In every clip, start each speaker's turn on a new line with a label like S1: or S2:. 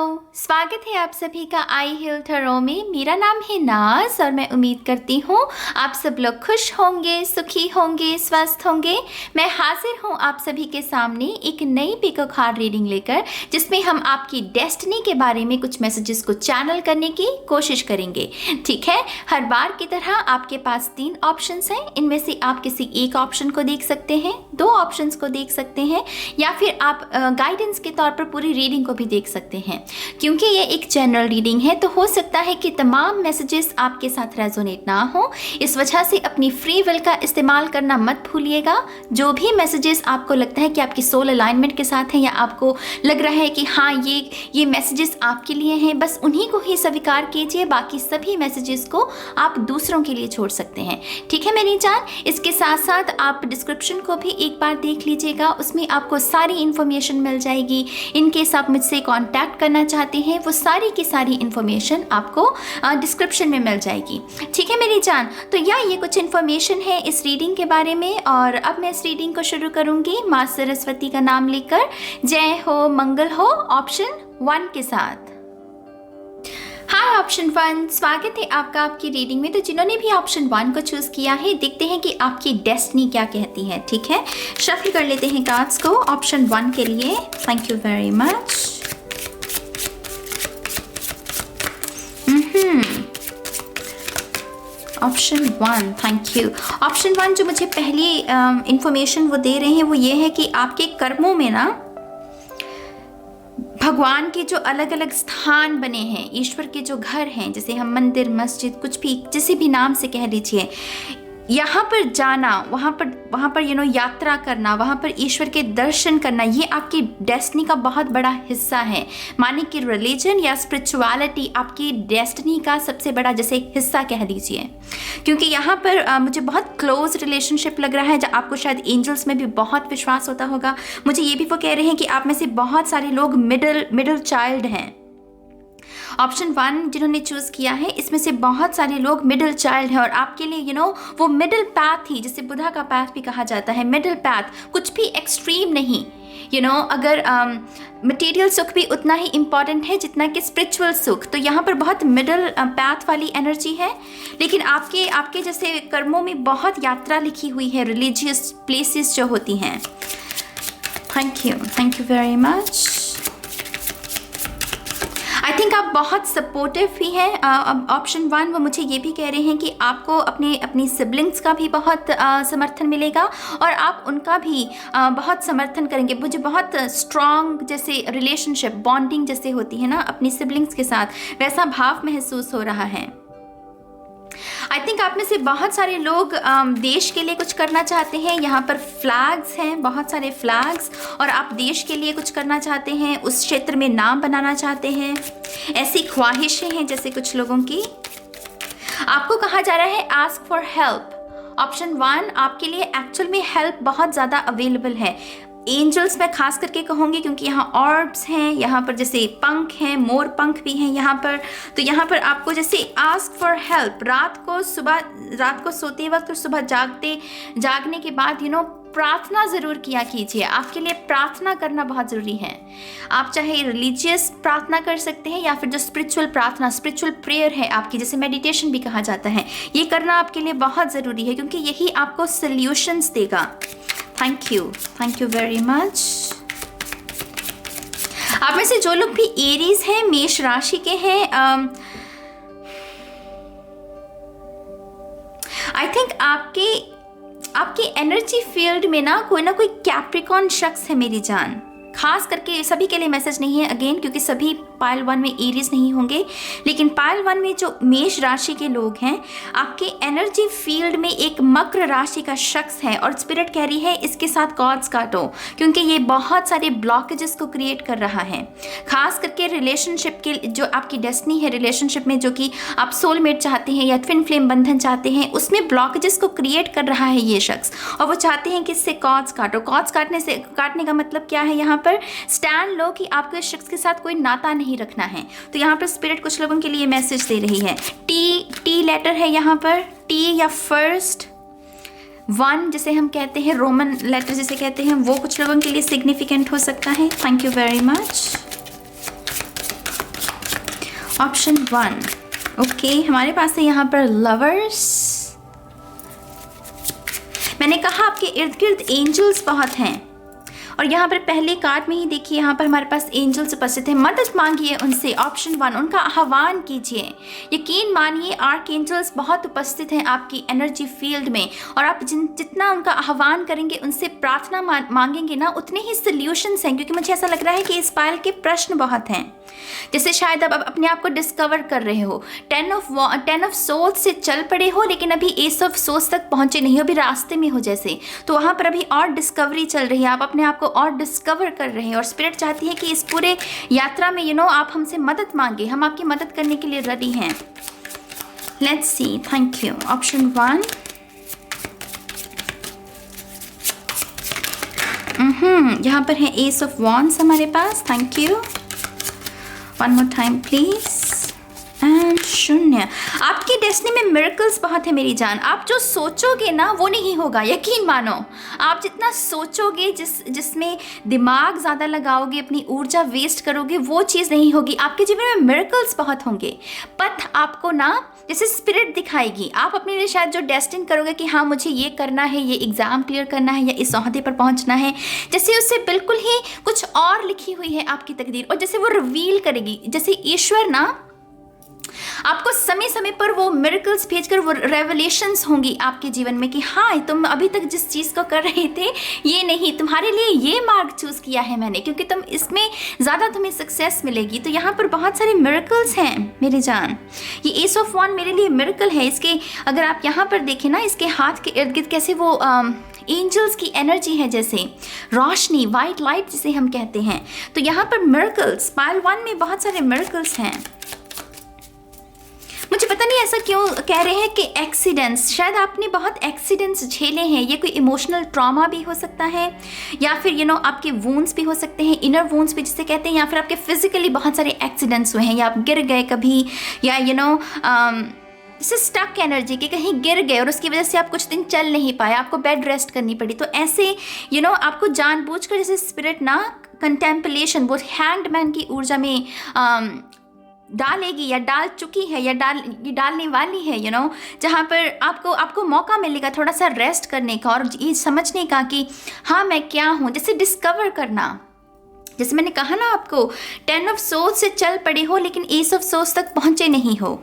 S1: स्वागत है आप सभी का आई हिल थरो में। मेरा नाम है नाज और मैं उम्मीद करती हूँ आप सब लोग खुश होंगे, सुखी होंगे, स्वस्थ होंगे। मैं हाजिर हूँ आप सभी के सामने एक नई पिको कार्ड रीडिंग लेकर, जिसमें हम आपकी डेस्टिनी के बारे में कुछ मैसेजेस को चैनल करने की कोशिश करेंगे। ठीक है, हर बार की तरह आपके पास 3 ऑप्शंस हैं। इनमें से आप किसी एक ऑप्शन को देख सकते हैं, 2 ऑप्शंस को देख सकते हैं, या फिर आप गाइडेंस के तौर पर पूरी रीडिंग को भी देख सकते हैं। क्योंकि ये एक जनरल रीडिंग है तो हो सकता है कि तमाम मैसेजेस आपके साथ रेजोनेट ना हो। इस वजह से अपनी फ्री विल का इस्तेमाल करना मत भूलिएगा। जो भी मैसेजेस आपको लगता है कि आपकी सोल अलाइनमेंट के साथ हैं, या आपको लग रहा है कि हाँ ये मैसेजेस आपके लिए हैं, बस उन्हीं को ही स्वीकार कीजिए। बाकी सभी मैसेजेस को आप दूसरों के लिए छोड़ सकते हैं। ठीक है मेरी जान। इसके साथ साथ आप डिस्क्रिप्शन को भी एक बार देख लीजिएगा, उसमें आपको सारी इन्फॉर्मेशन मिल जाएगी। इन केस आप मुझसे कॉन्टैक्ट करना चाहते हैं, वो सारी की सारी इन्फॉर्मेशन आपको डिस्क्रिप्शन में मिल जाएगी। ठीक है मेरी जान। तो ये कुछ इन्फॉर्मेशन है इस रीडिंग के बारे में, और अब मैं इस रीडिंग को शुरू करूंगी माँ सरस्वती का नाम लेकर। जय हो, मंगल हो, ऑप्शन 1 के साथ। हाय ऑप्शन 1, स्वागत है आपका आपकी रीडिंग में। तो जिन्होंने भी ऑप्शन 1 को चूज किया है, देखते हैं कि आपकी डेस्टिनी क्या कहती है। ठीक है, शफल कर लेते हैं कार्ड्स को ऑप्शन 1 के लिए। Thank you very much. Option 1, thank you. Option 1 जो मुझे पहली इंफॉर्मेशन वो दे रहे हैं वो ये है कि आपके कर्मों में ना भगवान के जो अलग अलग स्थान बने हैं, ईश्वर के जो घर हैं, जैसे हम मंदिर, मस्जिद, कुछ भी किसी भी नाम से कह लीजिए, यहाँ पर जाना, वहाँ पर यात्रा करना, वहाँ पर ईश्वर के दर्शन करना, ये आपकी डेस्टिनी का बहुत बड़ा हिस्सा है। माने कि रिलीजन या स्पिरिचुअलिटी आपकी डेस्टिनी का सबसे बड़ा जैसे हिस्सा कह लीजिए। क्योंकि यहाँ पर मुझे बहुत क्लोज रिलेशनशिप लग रहा है, जब आपको शायद एंजल्स में भी बहुत विश्वास होता होगा। मुझे ये भी वो कह रहे हैं कि आप में से बहुत सारे लोग मिडिल चाइल्ड हैं। ऑप्शन 1 जिन्होंने चूज किया है, इसमें से बहुत सारे लोग मिडिल चाइल्ड हैं, और आपके लिए वो मिडिल पैथ ही, जिसे बुधा का पैथ भी कहा जाता है, मिडिल पैथ, कुछ भी एक्सट्रीम नहीं। अगर मटेरियल सुख भी उतना ही इम्पॉर्टेंट है जितना कि स्पिरिचुअल सुख, तो यहाँ पर बहुत मिडिल पैथ वाली एनर्जी है। लेकिन आपके जैसे कर्मों में बहुत यात्रा लिखी हुई है, रिलीजियस प्लेसेस जो होती हैं। Thank you very much. I think आप बहुत सपोर्टिव भी हैं। ऑप्शन 1 वो मुझे ये भी कह रहे हैं कि आपको अपनी सिबलिंग्स का भी बहुत समर्थन मिलेगा, और आप उनका भी बहुत समर्थन करेंगे। मुझे बहुत स्ट्रॉन्ग जैसे रिलेशनशिप, बॉन्डिंग जैसे होती है ना अपनी सिबलिंग्स के साथ, वैसा भाव महसूस हो रहा है। आई थिंक आप में से बहुत सारे लोग देश के लिए कुछ करना चाहते हैं। यहाँ पर फ्लैग्स हैं, बहुत सारे फ्लैग्स, और आप देश के लिए कुछ करना चाहते हैं, उस क्षेत्र में नाम बनाना चाहते हैं। ऐसी ख्वाहिशें हैं जैसे कुछ लोगों की। आपको कहा जा रहा है आस्क फॉर हेल्प। ऑप्शन 1 आपके लिए एक्चुअल में हेल्प बहुत ज़्यादा अवेलेबल है। एंजल्स मैं खास करके कहूँगी, क्योंकि यहाँ ऑर्ब्स हैं, यहाँ पर जैसे पंख हैं, मोर पंख भी हैं यहाँ पर। तो यहाँ पर आपको जैसे आस्क फॉर हेल्प, रात को सोते वक्त और सुबह जागने के बाद प्रार्थना ज़रूर किया कीजिए। आपके लिए प्रार्थना करना बहुत ज़रूरी है। आप चाहे रिलीजियस प्रार्थना कर सकते हैं, या फिर जो स्पिरिचुअल प्रार्थना, स्पिरिचुअल प्रेयर है आपकी, जैसे मेडिटेशन भी कहा जाता है, ये करना आपके लिए बहुत ज़रूरी है, क्योंकि यही आपको सल्यूशंस देगा। Thank you very much. आप में से जो लोग भी एरीज हैं, मेष राशि के हैं, आई थिंक आपके एनर्जी फील्ड में ना कोई कैप्रिकॉर्न शख्स है मेरी जान। खास करके सभी के लिए मैसेज नहीं है अगेन, क्योंकि सभी पाइल 1 में एरीज नहीं होंगे, लेकिन पाइल 1 में जो मेष राशि के लोग हैं, आपके एनर्जी फील्ड में एक मकर राशि का शख्स है, और स्पिरिट कह रही है इसके साथ कॉर्ड्स काटो, क्योंकि ये बहुत सारे ब्लॉकेजेस को क्रिएट कर रहा है। खास करके रिलेशनशिप के जो आपकी डेस्टिनी है, रिलेशनशिप में जो कि आप सोलमेट चाहते हैं या ट्विन फ्लेम बंधन चाहते हैं, उसमें ब्लॉकेजेस को क्रिएट कर रहा है ये शख्स, और वो चाहते हैं कि इससे कॉर्ड्स काटो। कॉर्ड्स काटने का मतलब क्या है? यहाँ पर स्टैंड लो कि आपको इस शख्स के साथ कोई नाता नहीं रखना है। तो यहाँ पर स्पिरिट कुछ लोगों के लिए मैसेज दे रही है। टी लेटर है यहाँ पर, टी या फर्स्ट 1 जिसे हम कहते हैं, रोमन लेटर जिसे कहते हैं, वो कुछ लोगों के लिए सिग्निफिकेंट हो सकता है। Thank you very much. Option 1। Okay, हमारे पास है यहाँ पर लवर्स। मैंने कहा आपके इर्द गिर्द एंजल्स बहुत हैं, और यहाँ पर पहले कार्ड में ही देखिए यहाँ पर हमारे पास एंजल्स उपस्थित हैं। मदद मांगिए उनसे, ऑप्शन 1, उनका आह्वान कीजिए। यकीन मानिए आर्क एंजल्स बहुत उपस्थित हैं आपकी एनर्जी फील्ड में, और आप जितना उनका आह्वान करेंगे, उनसे प्रार्थना मांगेंगे ना, उतने ही सोल्यूशंस हैं। क्योंकि मुझे ऐसा लग रहा है कि इस पायल के प्रश्न बहुत हैं। जैसे शायद अब अपने आप को डिस्कवर कर रहे हो, 10 ऑफ सोल्स से चल पड़े हो, लेकिन अभी एस ऑफ सोल्स तक पहुंचे नहीं हो, अभी रास्ते में हो जैसे, तो वहाँ पर अभी और डिस्कवरी चल रही है। आप अपने आप को और डिस्कवर कर रहे हैं, और स्पिरिट चाहती है कि इस पूरे यात्रा में आप हमसे मदद मांगे। हम आपकी मदद करने के लिए रेडी हैं। Let's see. Thank you. Option 1। यहाँ पर है एस ऑफ वॉन्ड्स हमारे पास। Thank you. One more time please. And शून्य। आपकी डेस्टिनी में मिरेकल्स बहुत है मेरी जान। आप जो सोचोगे ना वो नहीं होगा, यकीन मानो। आप जितना सोचोगे, जिसमें दिमाग ज़्यादा लगाओगे, अपनी ऊर्जा वेस्ट करोगे, वो चीज़ नहीं होगी। आपके जीवन में मिरेकल्स बहुत होंगे। पथ आपको ना जैसे स्पिरिट दिखाएगी। आप अपने लिए शायद जो डेस्टिन करोगे कि हाँ मुझे ये करना है, ये एग्ज़ाम क्लियर करना है, या इस ओहदे पर पहुंचना है, जैसे उससे बिल्कुल ही कुछ और लिखी हुई है आपकी तकदीर, और जैसे वो रिवील करेगी। जैसे ईश्वर ना आपको समय समय पर वो मिरेकल्स भेजकर वो रेवलेशंस होंगी आपके जीवन में कि हाँ तुम अभी तक जिस चीज़ को कर रहे थे ये नहीं, तुम्हारे लिए ये मार्ग चूज़ किया है मैंने, क्योंकि तुम इसमें ज़्यादा तुम्हें सक्सेस मिलेगी। तो यहाँ पर बहुत सारे मिरेकल्स हैं मेरी जान। ये एस ऑफ वॉन्ड मेरे लिए मिरेकल है। इसके अगर आप यहाँ पर देखें ना, इसके हाथ के इर्द गिर्द कैसे वो एंजल्स की एनर्जी है, जैसे रोशनी, वाइट लाइट जिसे हम कहते हैं। तो यहाँ पर मिरेकल्स, पायल 1 में बहुत सारे मिरेकल्स हैं। मुझे पता नहीं ऐसा क्यों कह रहे हैं कि एक्सीडेंट्स, शायद आपने बहुत एक्सीडेंट्स झेले हैं। ये कोई इमोशनल ट्रॉमा भी हो सकता है, या फिर आपके वूंड्स भी हो सकते हैं, इनर वूंड्स भी जिसे कहते हैं, या फिर आपके फिजिकली बहुत सारे एक्सीडेंट्स हुए हैं, या आप गिर गए कभी, या जैसे स्टक एनर्जी के कहीं गिर गए और उसकी वजह से आप कुछ दिन चल नहीं पाए, आपको बेड रेस्ट करनी पड़ी। तो ऐसे आपको जानबूझकर जैसे स्पिरिट ना कंटेम्पलेशन, वो हैंग्ड मैन की ऊर्जा में डालेगी, या डाल चुकी है, या डालने वाली है, जहाँ पर आपको मौका मिलेगा थोड़ा सा रेस्ट करने का, और ये समझने का कि हाँ मैं क्या हूँ, जैसे डिस्कवर करना। जैसे मैंने कहा ना आपको, 10 ऑफ सोल्स से चल पड़े हो, लेकिन एस ऑफ सोल्स तक पहुँचे नहीं हो,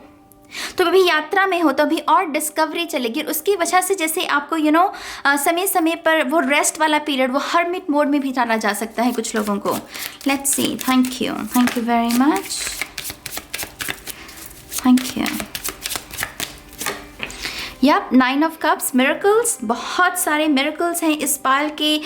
S1: तो अभी यात्रा में हो, तो अभी और डिस्कवरी चलेगी। उसकी वजह से जैसे आपको समय समय पर वो रेस्ट वाला पीरियड, वो हर्मिट मोड में भी डाला जा सकता है कुछ लोगों को। Let's see. Thank you very much. Thank you. या 9 ऑफ कप्स, मिरेकल्स, बहुत सारे मिरेकल्स हैं इस पायल के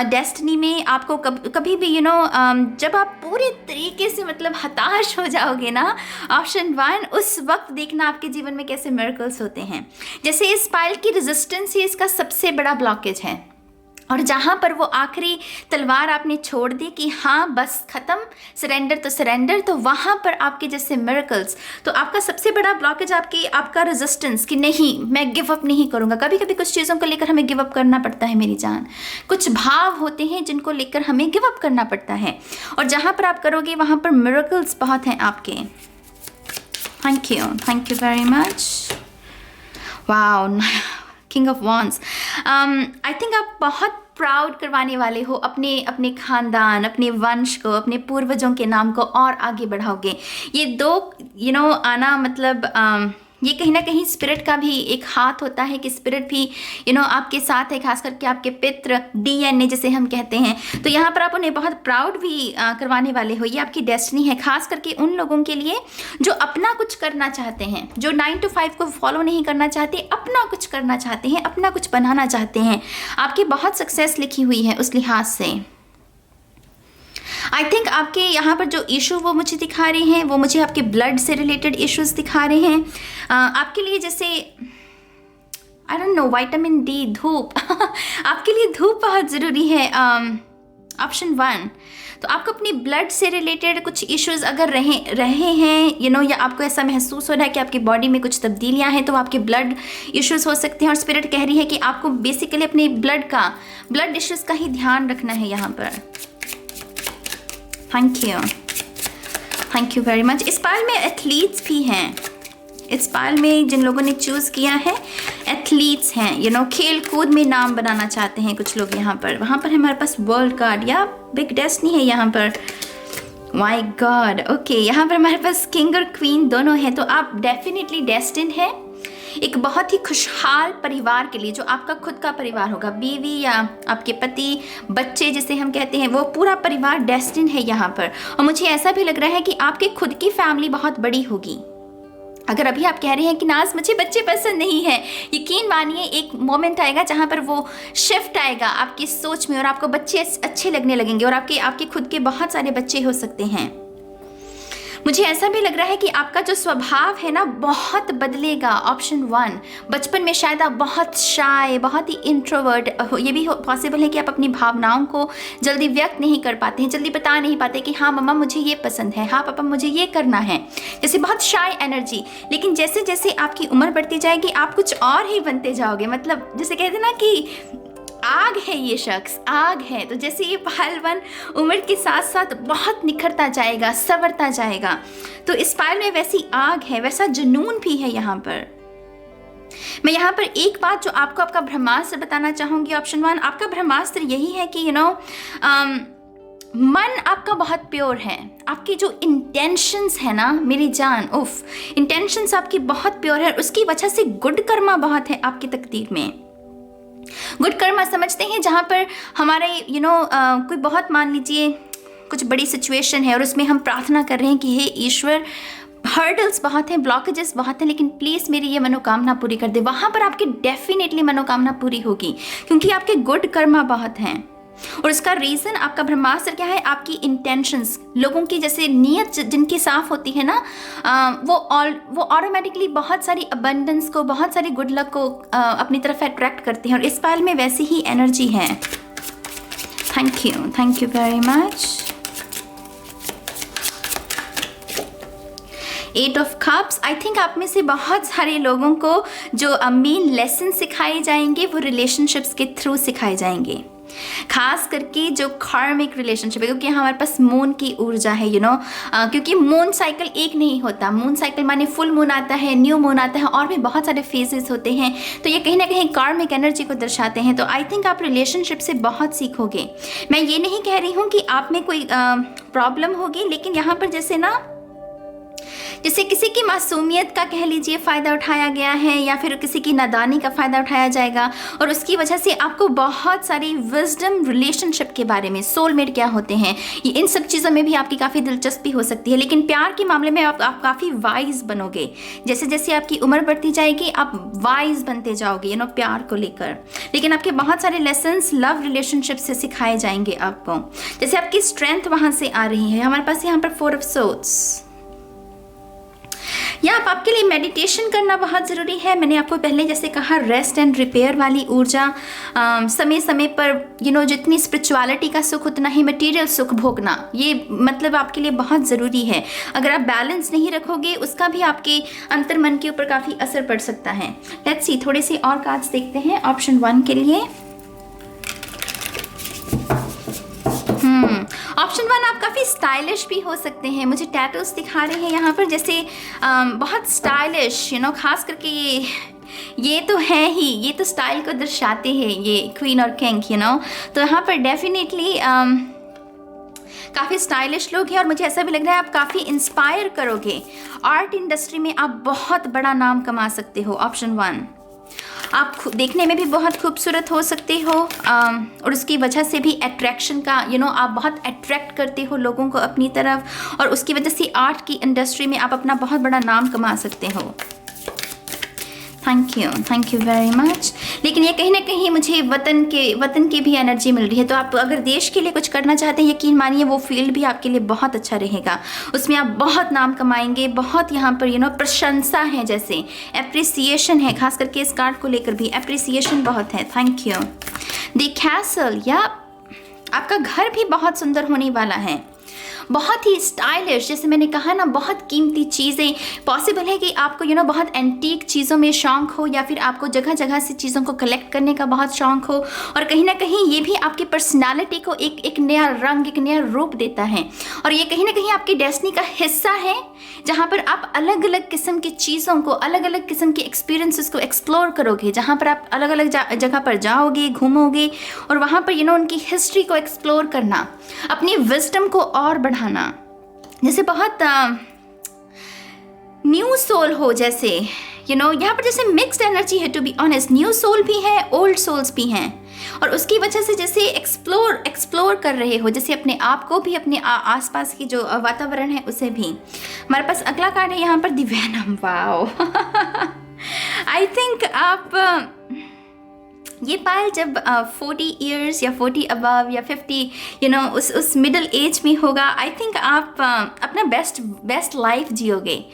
S1: डेस्टिनी में। आपको कभी भी जब आप पूरी तरीके से मतलब हताश हो जाओगे ना, ऑप्शन 1, उस वक्त देखना आपके जीवन में कैसे मिरेकल्स होते हैं। जैसे इस पायल की रेजिस्टेंस ही इसका सबसे बड़ा ब्लॉकेज है, और जहाँ पर वो आखिरी तलवार आपने छोड़ दी कि हाँ बस ख़त्म, सरेंडर तो सरेंडर, तो वहाँ पर आपके जैसे मिरेकल्स। तो आपका सबसे बड़ा ब्लॉकेज आपका रेजिस्टेंस, कि नहीं मैं गिव अप नहीं करूँगा। कभी कभी कुछ चीज़ों को लेकर हमें गिव अप करना पड़ता है मेरी जान। कुछ भाव होते हैं जिनको लेकर हमें गिव अप करना पड़ता है, और जहाँ पर आप करोगे वहाँ पर मिरेकल्स बहुत हैं आपके। Thank you very much. Wow, king of wands. I think आप बहुत प्राउड करवाने वाले हो अपने खानदान, अपने वंश को, अपने पूर्वजों के नाम को और आगे बढ़ाओगे। ये दो आना मतलब ये कहीं ना कहीं स्पिरिट का भी एक हाथ होता है कि स्पिरिट भी आपके साथ है, खास करके आपके पितृ, DNA जिसे हम कहते हैं। तो यहाँ पर आप उन्हें बहुत प्राउड भी करवाने वाले हो। ये आपकी डेस्टिनी है, खास करके उन लोगों के लिए जो अपना कुछ करना चाहते हैं, जो 9 to 5 को फॉलो नहीं करना चाहते, अपना कुछ करना चाहते हैं, अपना कुछ बनाना चाहते हैं। आपकी बहुत सक्सेस लिखी हुई है उस लिहाज से। आई थिंक आपके यहाँ पर जो इशू वो मुझे दिखा रहे हैं, वो मुझे आपके ब्लड से रिलेटेड इश्यूज दिखा रहे हैं। आपके लिए जैसे I don't know, vitamin D, धूप आपके लिए धूप बहुत ज़रूरी है। ऑप्शन 1, तो आपको अपनी ब्लड से रिलेटेड कुछ इश्यूज अगर रहे हैं या आपको ऐसा महसूस हो रहा है कि आपकी बॉडी में कुछ तब्दीलियां हैं, तो आपके ब्लड इश्यूज हो सकते हैं। और स्पिरिट कह रही है कि आपको बेसिकली अपने ब्लड इश्यूज का ही ध्यान रखना है यहाँ पर। Thank you thank you very much. इस पाइल में एथलीट्स भी हैं। इस पाइल में जिन लोगों ने चूज़ किया है एथलीट्स हैं, खेल कूद में नाम बनाना चाहते हैं कुछ लोग यहाँ पर। वहाँ पर हमारे पास वर्ल्ड कार्ड या बिग डेस्टिनी है यहाँ पर। माय गॉड, ओके, यहाँ पर हमारे पास किंग और क्वीन दोनों हैं। तो आप डेफिनेटली डेस्टिन्ड है एक बहुत ही खुशहाल परिवार के लिए, जो आपका खुद का परिवार होगा, बीवी या आपके पति, बच्चे जिसे हम कहते हैं, वो पूरा परिवार डेस्टिन्ड है यहाँ पर। और मुझे ऐसा भी लग रहा है कि आपके खुद की फैमिली बहुत बड़ी होगी। अगर अभी आप कह रहे हैं कि नाज मुझे बच्चे पसंद नहीं है, यकीन मानिए एक मोमेंट आएगा जहाँ पर वो शिफ्ट आएगा आपकी सोच में और आपको बच्चे अच्छे लगने लगेंगे और आपके खुद के बहुत सारे बच्चे हो सकते हैं। मुझे ऐसा भी लग रहा है कि आपका जो स्वभाव है ना बहुत बदलेगा। ऑप्शन 1, बचपन में शायद आप बहुत शाय, बहुत ही इंट्रोवर्ट, ये भी पॉसिबल है कि आप अपनी भावनाओं को जल्दी व्यक्त नहीं कर पाते हैं, जल्दी बता नहीं पाते कि हाँ मम्मा मुझे ये पसंद है, हाँ पापा मुझे ये करना है, जैसे बहुत शाय एनर्जी। लेकिन जैसे जैसे आपकी उम्र बढ़ती जाएगी आप कुछ और ही बनते जाओगे। मतलब जैसे कहते हैं ना कि आग है, ये शख्स आग है। तो जैसे ये पहलवान उम्र के साथ साथ बहुत निखरता जाएगा, संवरता जाएगा, तो इस पायल में वैसी आग है, वैसा जुनून भी है यहाँ पर। मैं यहाँ पर एक बात जो आपको आपका ब्रह्मास्त्र बताना चाहूँगी। ऑप्शन 1, आपका ब्रह्मास्त्र यही है कि मन आपका बहुत प्योर है। आपकी जो इंटेंशंस है ना मेरी जान, इंटेंशंस आपकी बहुत प्योर है, उसकी वजह से गुड कर्मा बहुत है आपकी तकदीर में। गुड कर्मा समझते हैं जहाँ पर हमारे कोई बहुत, मान लीजिए कुछ बड़ी सिचुएशन है और उसमें हम प्रार्थना कर रहे हैं कि हे ईश्वर, हर्डल्स बहुत हैं, ब्लॉकेजेस बहुत हैं, लेकिन प्लीज़ मेरी ये मनोकामना पूरी कर दे। वहाँ पर आपकी डेफिनेटली मनोकामना पूरी होगी क्योंकि आपके गुड कर्मा बहुत हैं। और उसका रीज़न आपका ब्रह्मास्त्र क्या है? आपकी इंटेंशंस, लोगों की जैसे नीयत जिनकी साफ होती है ना, वो ऑटोमेटिकली बहुत सारी अबंडेंस को, बहुत सारी गुड लक को अपनी तरफ अट्रैक्ट करते हैं। और इस पायल में वैसी ही एनर्जी है। Thank you very much. 8 of cups, I think आप में से बहुत सारे लोगों को जो मेन लेसन सिखाए जाएंगे वो रिलेशनशिप्स के थ्रू सिखाए जाएंगे, खास करके जो कार्मिक रिलेशनशिप है, क्योंकि हमारे पास मून की ऊर्जा है, क्योंकि मून साइकिल एक नहीं होता। मून साइकिल माने फुल मून आता है, न्यू मून आता है, और भी बहुत सारे फेजेस होते हैं, तो ये कहीं ना कहीं कार्मिक एनर्जी को दर्शाते हैं। तो आई थिंक आप रिलेशनशिप से बहुत सीखोगे। मैं ये नहीं कह रही हूँ कि आप में कोई प्रॉब्लम होगी, लेकिन यहाँ पर जैसे किसी की मासूमियत का कह लीजिए फ़ायदा उठाया गया है, या फिर किसी की नादानी का फ़ायदा उठाया जाएगा, और उसकी वजह से आपको बहुत सारी विजडम रिलेशनशिप के बारे में, सोलमेट क्या होते हैं, ये इन सब चीज़ों में भी आपकी काफ़ी दिलचस्पी हो सकती है। लेकिन प्यार के मामले में आप काफ़ी वाइज बनोगे। जैसे जैसे आपकी उम्र बढ़ती जाएगी आप वाइज बनते जाओगे प्यार को लेकर। लेकिन आपके बहुत सारे लेसन्स लव रिलेशनशिप से सिखाए जाएंगे आपको। जैसे आपकी स्ट्रेंथ वहाँ से आ रही है। हमारे पास यहाँ पर 4 ऑफ सोर्ड्स, या आपके लिए मेडिटेशन करना बहुत ज़रूरी है। मैंने आपको पहले जैसे कहा, रेस्ट एंड रिपेयर वाली ऊर्जा, समय समय पर जितनी स्पिरिचुअलिटी का सुख उतना ही मटेरियल सुख भोगना, ये मतलब आपके लिए बहुत ज़रूरी है। अगर आप बैलेंस नहीं रखोगे उसका भी आपके अंतर्मन के ऊपर काफ़ी असर पड़ सकता है। लेट्स सी, थोड़े से और कार्ड्स देखते हैं ऑप्शन 1 के लिए। ऑप्शन 1, आप काफ़ी स्टाइलिश भी हो सकते हैं। मुझे टैटूज दिखा रहे हैं यहाँ पर, जैसे बहुत स्टाइलिश, खास करके ये तो है ही, ये तो स्टाइल को दर्शाते हैं, ये क्वीन और किंग, तो यहाँ पर डेफिनेटली काफ़ी स्टाइलिश लोग हैं। और मुझे ऐसा भी लग रहा है आप काफ़ी इंस्पायर करोगे। आर्ट इंडस्ट्री में आप बहुत बड़ा नाम कमा सकते हो। ऑप्शन 1, आप देखने में भी बहुत खूबसूरत हो सकते हो, और उसकी वजह से भी अट्रैक्शन का आप बहुत अट्रैक्ट करते हो लोगों को अपनी तरफ, और उसकी वजह से आर्ट की इंडस्ट्री में आप अपना बहुत बड़ा नाम कमा सकते हो। Thank you very much. लेकिन ये कहीं ना कहीं मुझे वतन की भी एनर्जी मिल रही है। तो आप अगर देश के लिए कुछ करना चाहते हैं, यकीन मानिए वो फील्ड भी आपके लिए बहुत अच्छा रहेगा। उसमें आप बहुत नाम कमाएंगे। बहुत यहाँ पर प्रशंसा है, जैसे एप्रिसिएशन है, खास करके इस कार्ड को लेकर भी एप्रिसिएशन बहुत है। Thank you. द कैसल, या आपका घर भी बहुत सुंदर होने वाला है। बहुत ही स्टाइलिश, जैसे मैंने कहा ना, बहुत कीमती चीज़ें। पॉसिबल है कि आपको बहुत एंटीक चीज़ों में शौक़ हो, या फिर आपको जगह जगह से चीज़ों को कलेक्ट करने का बहुत शौक़ हो, और कहीं ना कहीं ये भी आपकी पर्सनालिटी को एक नया रंग, एक नया रूप देता है। और ये कहीं ना कहीं आपकी डेस्टिनी का हिस्सा है, जहाँ पर आप अलग अलग किस्म की चीज़ों को, अलग अलग किस्म के एक्सपीरियंसेस को एक्सप्लोर करोगे, जहाँ पर आप अलग अलग जगह पर जाओगे, घूमोगे, और वहाँ पर उनकी हिस्ट्री को एक्सप्लोर करना, अपनी विजडम को और बढ़ाना। जैसे बहुत न्यू सोल हो, जैसे यहाँ पर जैसे मिक्स्ड एनर्जी है, to be honest. New soul भी है, ओल्ड सोल्स भी हैं, और उसकी वजह से जैसे एक्सप्लोर कर रहे हो, जैसे अपने आप को भी, अपने आसपास की जो वातावरण है उसे भी। हमारे पास अगला कार्ड है यहाँ पर, the venom. Wow I think आप ये पायल जब 40 इयर्स या 40 अबव या 50 उस मिडिल एज में होगा, आई थिंक आप अपना बेस्ट लाइफ जियोगे।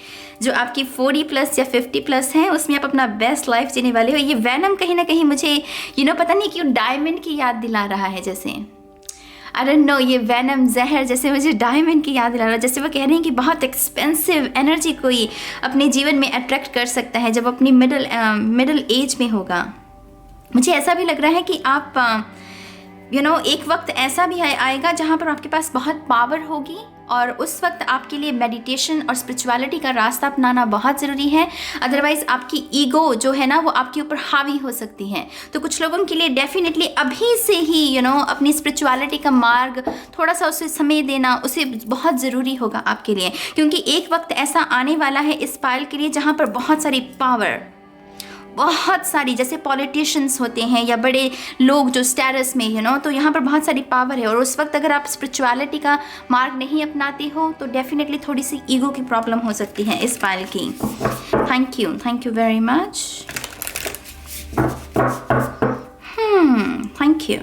S1: जो आपकी 40 प्लस या 50 प्लस है, उसमें आप अपना बेस्ट लाइफ जीने वाले हो। ये वैनम कहीं ना कहीं मुझे पता नहीं क्यों डायमंड की याद दिला रहा है, जैसे आई डोंट नो, ये वैनम जहर जैसे मुझे डायमंड की याद दिला रहा है। जैसे वो कह रहे हैं कि बहुत एक्सपेंसिव एनर्जी कोई अपने जीवन में अट्रैक्ट कर सकता है जब अपनी मिडिल एज में होगा। मुझे ऐसा भी लग रहा है कि आप एक वक्त ऐसा भी आएगा जहाँ पर आपके पास बहुत पावर होगी, और उस वक्त आपके लिए मेडिटेशन और स्पिरिचुअलिटी का रास्ता अपनाना बहुत ज़रूरी है। अदरवाइज़ आपकी ईगो जो है ना, वो आपके ऊपर हावी हो सकती है। तो कुछ लोगों के लिए डेफिनेटली अभी से ही अपनी स्पिरिचुअलिटी का मार्ग, थोड़ा सा उसे समय देना, उसे बहुत ज़रूरी होगा आपके लिए, क्योंकि एक वक्त ऐसा आने वाला है इस पायल के लिए जहाँ पर बहुत सारी पावर, बहुत सारी, जैसे पॉलिटिशियंस होते हैं या बड़े लोग जो स्टेटस में तो यहाँ पर बहुत सारी पावर है। और उस वक्त अगर आप स्पिरिचुअलिटी का मार्ग नहीं अपनाते हो तो डेफिनेटली थोड़ी सी ईगो की प्रॉब्लम हो सकती है इस पायल की। Thank you very much. Thank you.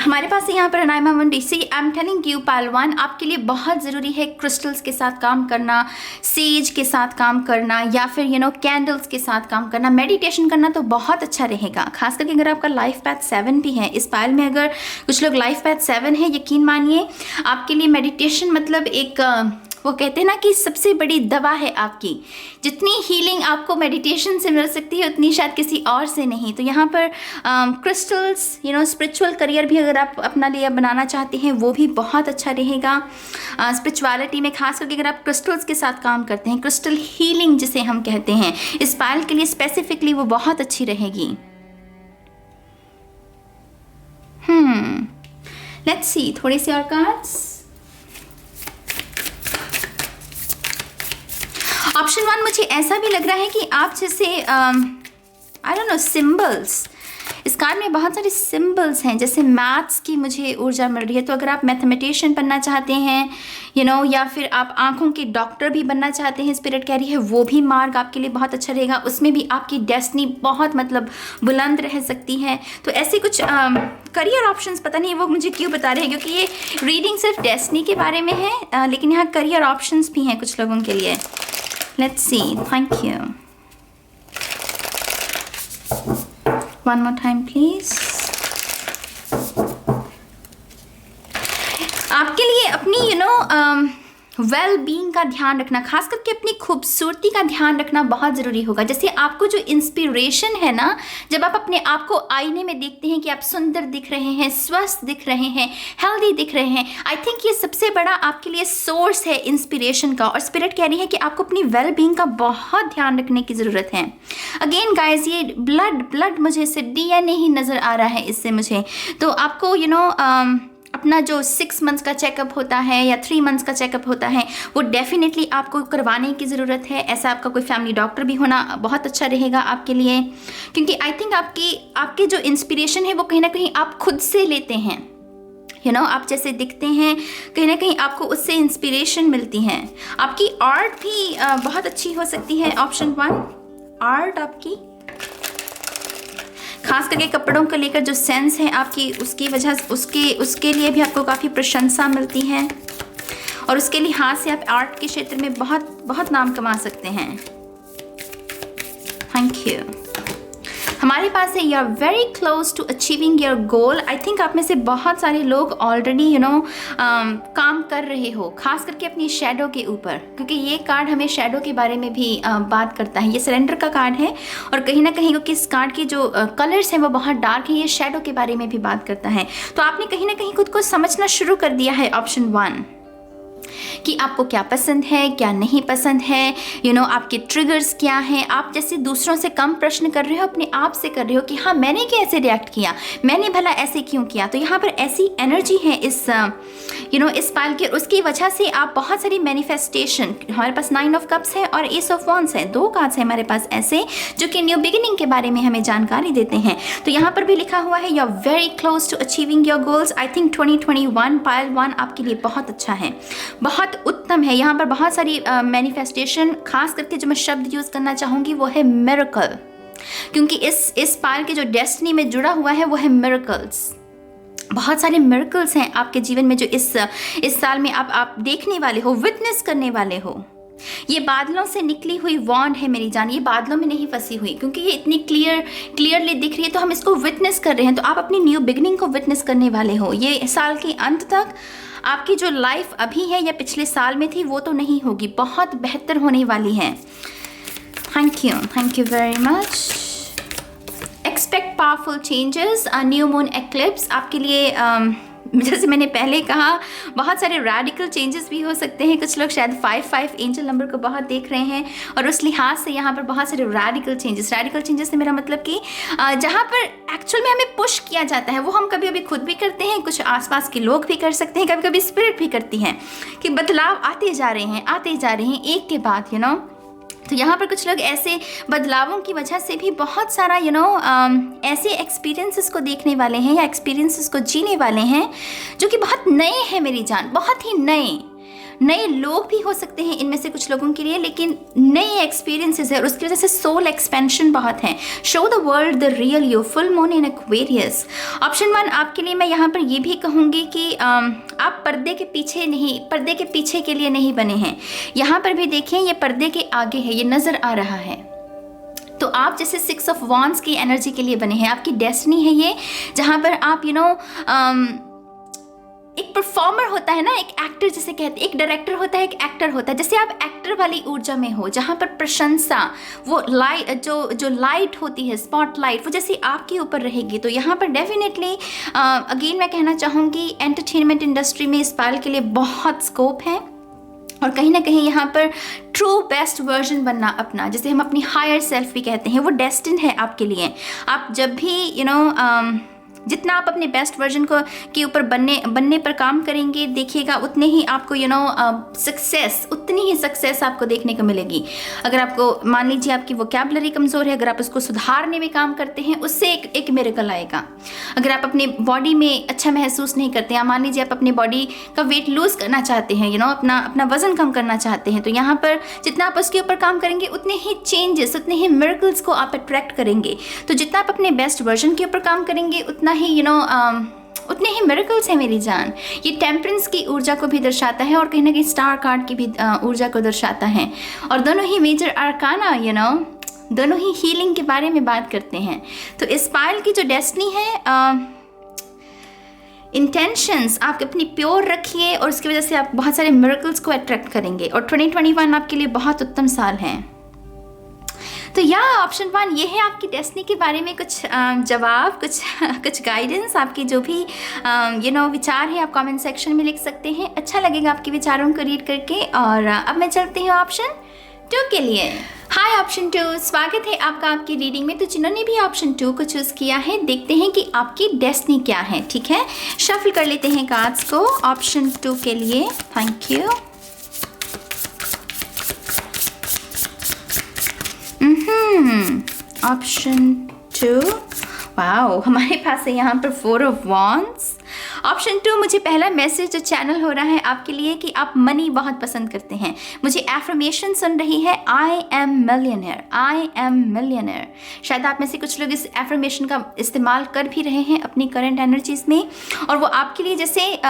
S1: हमारे पास यहाँ पर अनायमा मंडी से, आई एम टेलिंग यू पायल 1, आपके लिए बहुत ज़रूरी है क्रिस्टल्स के साथ काम करना, सेज के साथ काम करना, या फिर कैंडल्स के साथ काम करना, मेडिटेशन करना तो बहुत अच्छा रहेगा। खास करके अगर आपका लाइफ पैथ 7 भी है, इस पायल में अगर कुछ लोग लाइफ पैथ 7 है, यकीन मानिए आपके लिए मेडिटेशन मतलब एक वो कहते हैं ना कि सबसे बड़ी दवा है आपकी। जितनी हीलिंग आपको मेडिटेशन से मिल सकती है उतनी शायद किसी और से नहीं। तो यहाँ पर क्रिस्टल्स, स्पिरिचुअल करियर भी अगर आप अपना लिए बनाना चाहते हैं वो भी बहुत अच्छा रहेगा। स्पिरिचुअलिटी में खास करके अगर आप क्रिस्टल्स के साथ काम करते हैं, क्रिस्टल हीलिंग जिसे हम कहते हैं, इस पायल के लिए स्पेसिफिकली वो बहुत अच्छी रहेगी। लेट्स सी थोड़ी सी और कार्ड्स। ऑप्शन 1 मुझे ऐसा भी लग रहा है कि आप जैसे आई डोंट नो सिंबल्स, इस कार्ड में बहुत सारे सिंबल्स हैं, जैसे मैथ्स की मुझे ऊर्जा मिल रही है। तो अगर आप मैथमेटिशियन बनना चाहते हैं या फिर आप आंखों के डॉक्टर भी बनना चाहते हैं, स्पिरिट कह रही है वो भी मार्ग आपके लिए बहुत अच्छा रहेगा। उसमें भी आपकी डेस्टिनी बहुत मतलब बुलंद रह सकती है। तो ऐसे कुछ करियर ऑप्शंस, पता नहीं वो मुझे क्यों बता रहे हैं, क्योंकि ये रीडिंग सिर्फ डेस्टिनी के बारे में है, लेकिन यहाँ करियर ऑप्शंस भी हैं कुछ लोगों के लिए। Let's see. Thank you. One more time, please. आपके लिए अपनी वेल बीइंग का ध्यान रखना, खास करके अपनी खूबसूरती का ध्यान रखना बहुत ज़रूरी होगा। जैसे आपको जो इंस्पिरेशन है ना, जब आप अपने आप को आईने में देखते हैं कि आप सुंदर दिख रहे हैं, स्वस्थ दिख रहे हैं, हेल्दी दिख रहे हैं, आई थिंक ये सबसे बड़ा आपके लिए सोर्स है इंस्पिरेशन का। और स्पिरिट कह रही है कि आपको अपनी वेल बीइंग का बहुत ध्यान रखने की ज़रूरत है। अगेन गाइज, ये ब्लड मुझे इससे DNA ही नज़र आ रहा है इससे मुझे। तो आपको अपना जो 6 मंथ्स का चेकअप होता है या 3 मंथ्स का चेकअप होता है वो डेफिनेटली आपको करवाने की ज़रूरत है। ऐसा आपका कोई फैमिली डॉक्टर भी होना बहुत अच्छा रहेगा आपके लिए, क्योंकि आई थिंक आपके जो इंस्पिरेशन है वो कहीं ना कहीं आप खुद से लेते हैं। आप जैसे दिखते हैं कहीं ना कहीं आपको उससे इंस्पिरेशन मिलती है। आपकी आर्ट भी बहुत अच्छी हो सकती है। ऑप्शन 1, आर्ट आपकी खास करके कपड़ों को लेकर जो सेंस है आपकी, उसकी वजह उसके लिए भी आपको काफ़ी प्रशंसा मिलती है, और उसके लिहाज से आप आर्ट के क्षेत्र में बहुत बहुत नाम कमा सकते हैं। Thank you. हमारे पास है you are very close to achieving your goal. I think आप में से बहुत सारे लोग ऑलरेडी काम कर रहे हो, खास करके अपनी शेडो के ऊपर, क्योंकि ये कार्ड हमें शेडो के बारे में भी बात करता है। ये सरेंडर का कार्ड है और कहीं ना कहीं क्योंकि इस कार्ड के जो कलर्स हैं वो बहुत डार्क है, ये शेडो के बारे में भी बात करता है। तो आपने कहीं ना कहीं खुद को समझना शुरू कर दिया है, ऑप्शन 1, कि आपको क्या पसंद है, क्या नहीं पसंद है, आपके ट्रिगर्स क्या हैं। आप जैसे दूसरों से कम प्रश्न कर रहे हो, अपने आप से कर रहे हो कि हाँ मैंने कैसे रिएक्ट किया, मैंने भला ऐसे क्यों किया। तो यहाँ पर ऐसी एनर्जी है इस इस पाइल की, उसकी वजह से आप बहुत सारी मैनिफेस्टेशन, हमारे पास 9 ऑफ कप्स है और एस ऑफ वॉन्ड्स है, 2 कार्ड्स है हमारे पास ऐसे जो कि न्यू बिगिनिंग के बारे में हमें जानकारी देते हैं। तो यहाँ पर भी लिखा हुआ है you are very close to achieving your goals. I think 2021 pile 1 आपके लिए बहुत अच्छा है, बहुत उत्तम है। यहाँ पर बहुत सारी मैनिफेस्टेशन, खास करके जो मैं शब्द यूज़ करना चाहूँगी वो है मिरेकल, क्योंकि इस पाइल के जो डेस्टिनी में जुड़ा हुआ है वो है मिरेकल्स। बहुत सारे मिरेकल्स हैं आपके जीवन में जो इस साल में आप देखने वाले हो, विटनेस करने वाले हो। ये बादलों से निकली हुई वॉन्ड है मेरी जान, ये बादलों में नहीं फंसी हुई, क्योंकि ये इतनी क्लियरली दिख रही है, तो हम इसको विटनेस कर रहे हैं। तो आप अपनी न्यू बिगिनिंग को विटनेस करने वाले हो। ये साल के अंत तक आपकी जो लाइफ अभी है या पिछले साल में थी वो तो नहीं होगी, बहुत बेहतर होने वाली है। Thank you very much. Expect powerful changes. New moon eclipse आपके लिए जैसे मैंने पहले कहा बहुत सारे रेडिकल चेंजेस भी हो सकते हैं। कुछ लोग शायद 5 एंजल नंबर को बहुत देख रहे हैं और उस लिहाज से यहाँ पर बहुत सारे रेडिकल चेंजेस से मेरा मतलब कि जहाँ पर एक्चुअल में हमें पुश किया जाता है वो हम कभी कभी खुद भी करते हैं, कुछ आसपास के लोग भी कर सकते हैं, कभी कभी स्पिरिट भी करती हैं कि बदलाव आते जा रहे हैं एक के बाद तो यहाँ पर कुछ लोग ऐसे बदलावों की वजह से भी बहुत सारा ऐसे एक्सपीरियंसेस को देखने वाले हैं या एक्सपीरियंसेस को जीने वाले हैं जो कि बहुत नए हैं मेरी जान, बहुत ही नए लोग भी हो सकते हैं इनमें से कुछ लोगों के लिए, लेकिन नए एक्सपीरियंसेस है और उसकी वजह से सोल एक्सपेंशन बहुत है। Show the world the real you, full moon in Aquarius. Option 1 आपके लिए मैं यहाँ पर ये भी कहूँगी कि आप पर्दे के पीछे के लिए नहीं बने हैं। यहाँ पर भी देखें ये पर्दे के आगे है, ये नज़र आ रहा है। तो आप जैसे 6 ऑफ वॉन्ड्स की एनर्जी के लिए बने हैं, आपकी डेस्टिनी है ये, जहाँ पर आप एक परफॉर्मर होता है ना, एक एक्टर जिसे कहते हैं, एक डायरेक्टर होता है, एक एक्टर होता है, जैसे आप एक्टर वाली ऊर्जा में हो जहाँ पर प्रशंसा, वो लाइट जो लाइट होती है, स्पॉटलाइट, वो जैसे आपके ऊपर रहेगी। तो यहाँ पर डेफिनेटली अगेन मैं कहना चाहूँगी एंटरटेनमेंट इंडस्ट्री में इस पाल के लिए बहुत स्कोप है और कहीं ना कहीं यहाँ पर ट्रू बेस्ट वर्जन बनना अपना, जिसे हम अपनी हायर सेल्फ भी कहते हैं, वो डेस्टिन है आपके लिए। आप जब भी जितना आप अपने बेस्ट वर्जन के ऊपर बनने पर काम करेंगे, देखिएगा उतने ही आपको उतनी ही सक्सेस आपको देखने को मिलेगी। अगर आपको मान लीजिए आपकी वोकैबुलरी कमज़ोर है, अगर आप उसको सुधारने में काम करते हैं, उससे एक मिरेकल आएगा। अगर आप अपने बॉडी में अच्छा महसूस नहीं करते हैं, मान लीजिए आप अपने बॉडी का वेट लूज़ करना चाहते हैं, अपना वजन कम करना चाहते हैं, तो यहाँ पर जितना आप उसके ऊपर काम करेंगे उतने ही चेंजेस, उतने ही मिरेकल्स को आप अट्रैक्ट करेंगे। तो जितना आप अपने बेस्ट वर्जन के ऊपर काम करेंगे उतना ही उतने ही मिरेकल्स हैं मेरी जान। ये टेम्परेंस की ऊर्जा को भी दर्शाता है और कहीं ना कहीं स्टार कार्ड की भी ऊर्जा को दर्शाता है और दोनों ही मेजर आर्काना दोनों ही हीलिंग के बारे में बात करते हैं। तो इस पाइल की जो डेस्टिनी है, इंटेंशंस आप अपनी प्योर रखिए और उसकी वजह से आप बहुत सारे मिरेकल्स को अट्रैक्ट करेंगे और 2021 आपके लिए बहुत उत्तम साल है। तो ऑप्शन 1 ये है आपकी डेस्टिनी के बारे में कुछ जवाब, कुछ गाइडेंस। आपकी जो भी विचार है आप कमेंट सेक्शन में लिख सकते हैं, अच्छा लगेगा आपके विचारों को रीड करके। और अब मैं चलती हूँ ऑप्शन 2 के लिए। हाय ऑप्शन 2, स्वागत है आपका आपकी रीडिंग में। तो जिन्होंने भी ऑप्शन 2 को चूज़ किया है, देखते हैं कि आपकी डेस्टिनी क्या है। ठीक है, शफल कर लेते हैं कार्ड्स को ऑप्शन 2 के लिए। Thank you. ऑप्शन 2, वाओ, हमारे पास है यहाँ पर 4 ऑफ वॉन्ड्स। ऑप्शन 2 मुझे पहला मैसेज जो चैनल हो रहा है आपके लिए कि आप मनी बहुत पसंद करते हैं। मुझे एफर्मेशन सुन रही है, आई एम मिलियनेयर। शायद आप में से कुछ लोग इस एफर्मेशन का इस्तेमाल कर भी रहे हैं अपनी करंट एनर्जीज में और वो आपके लिए जैसे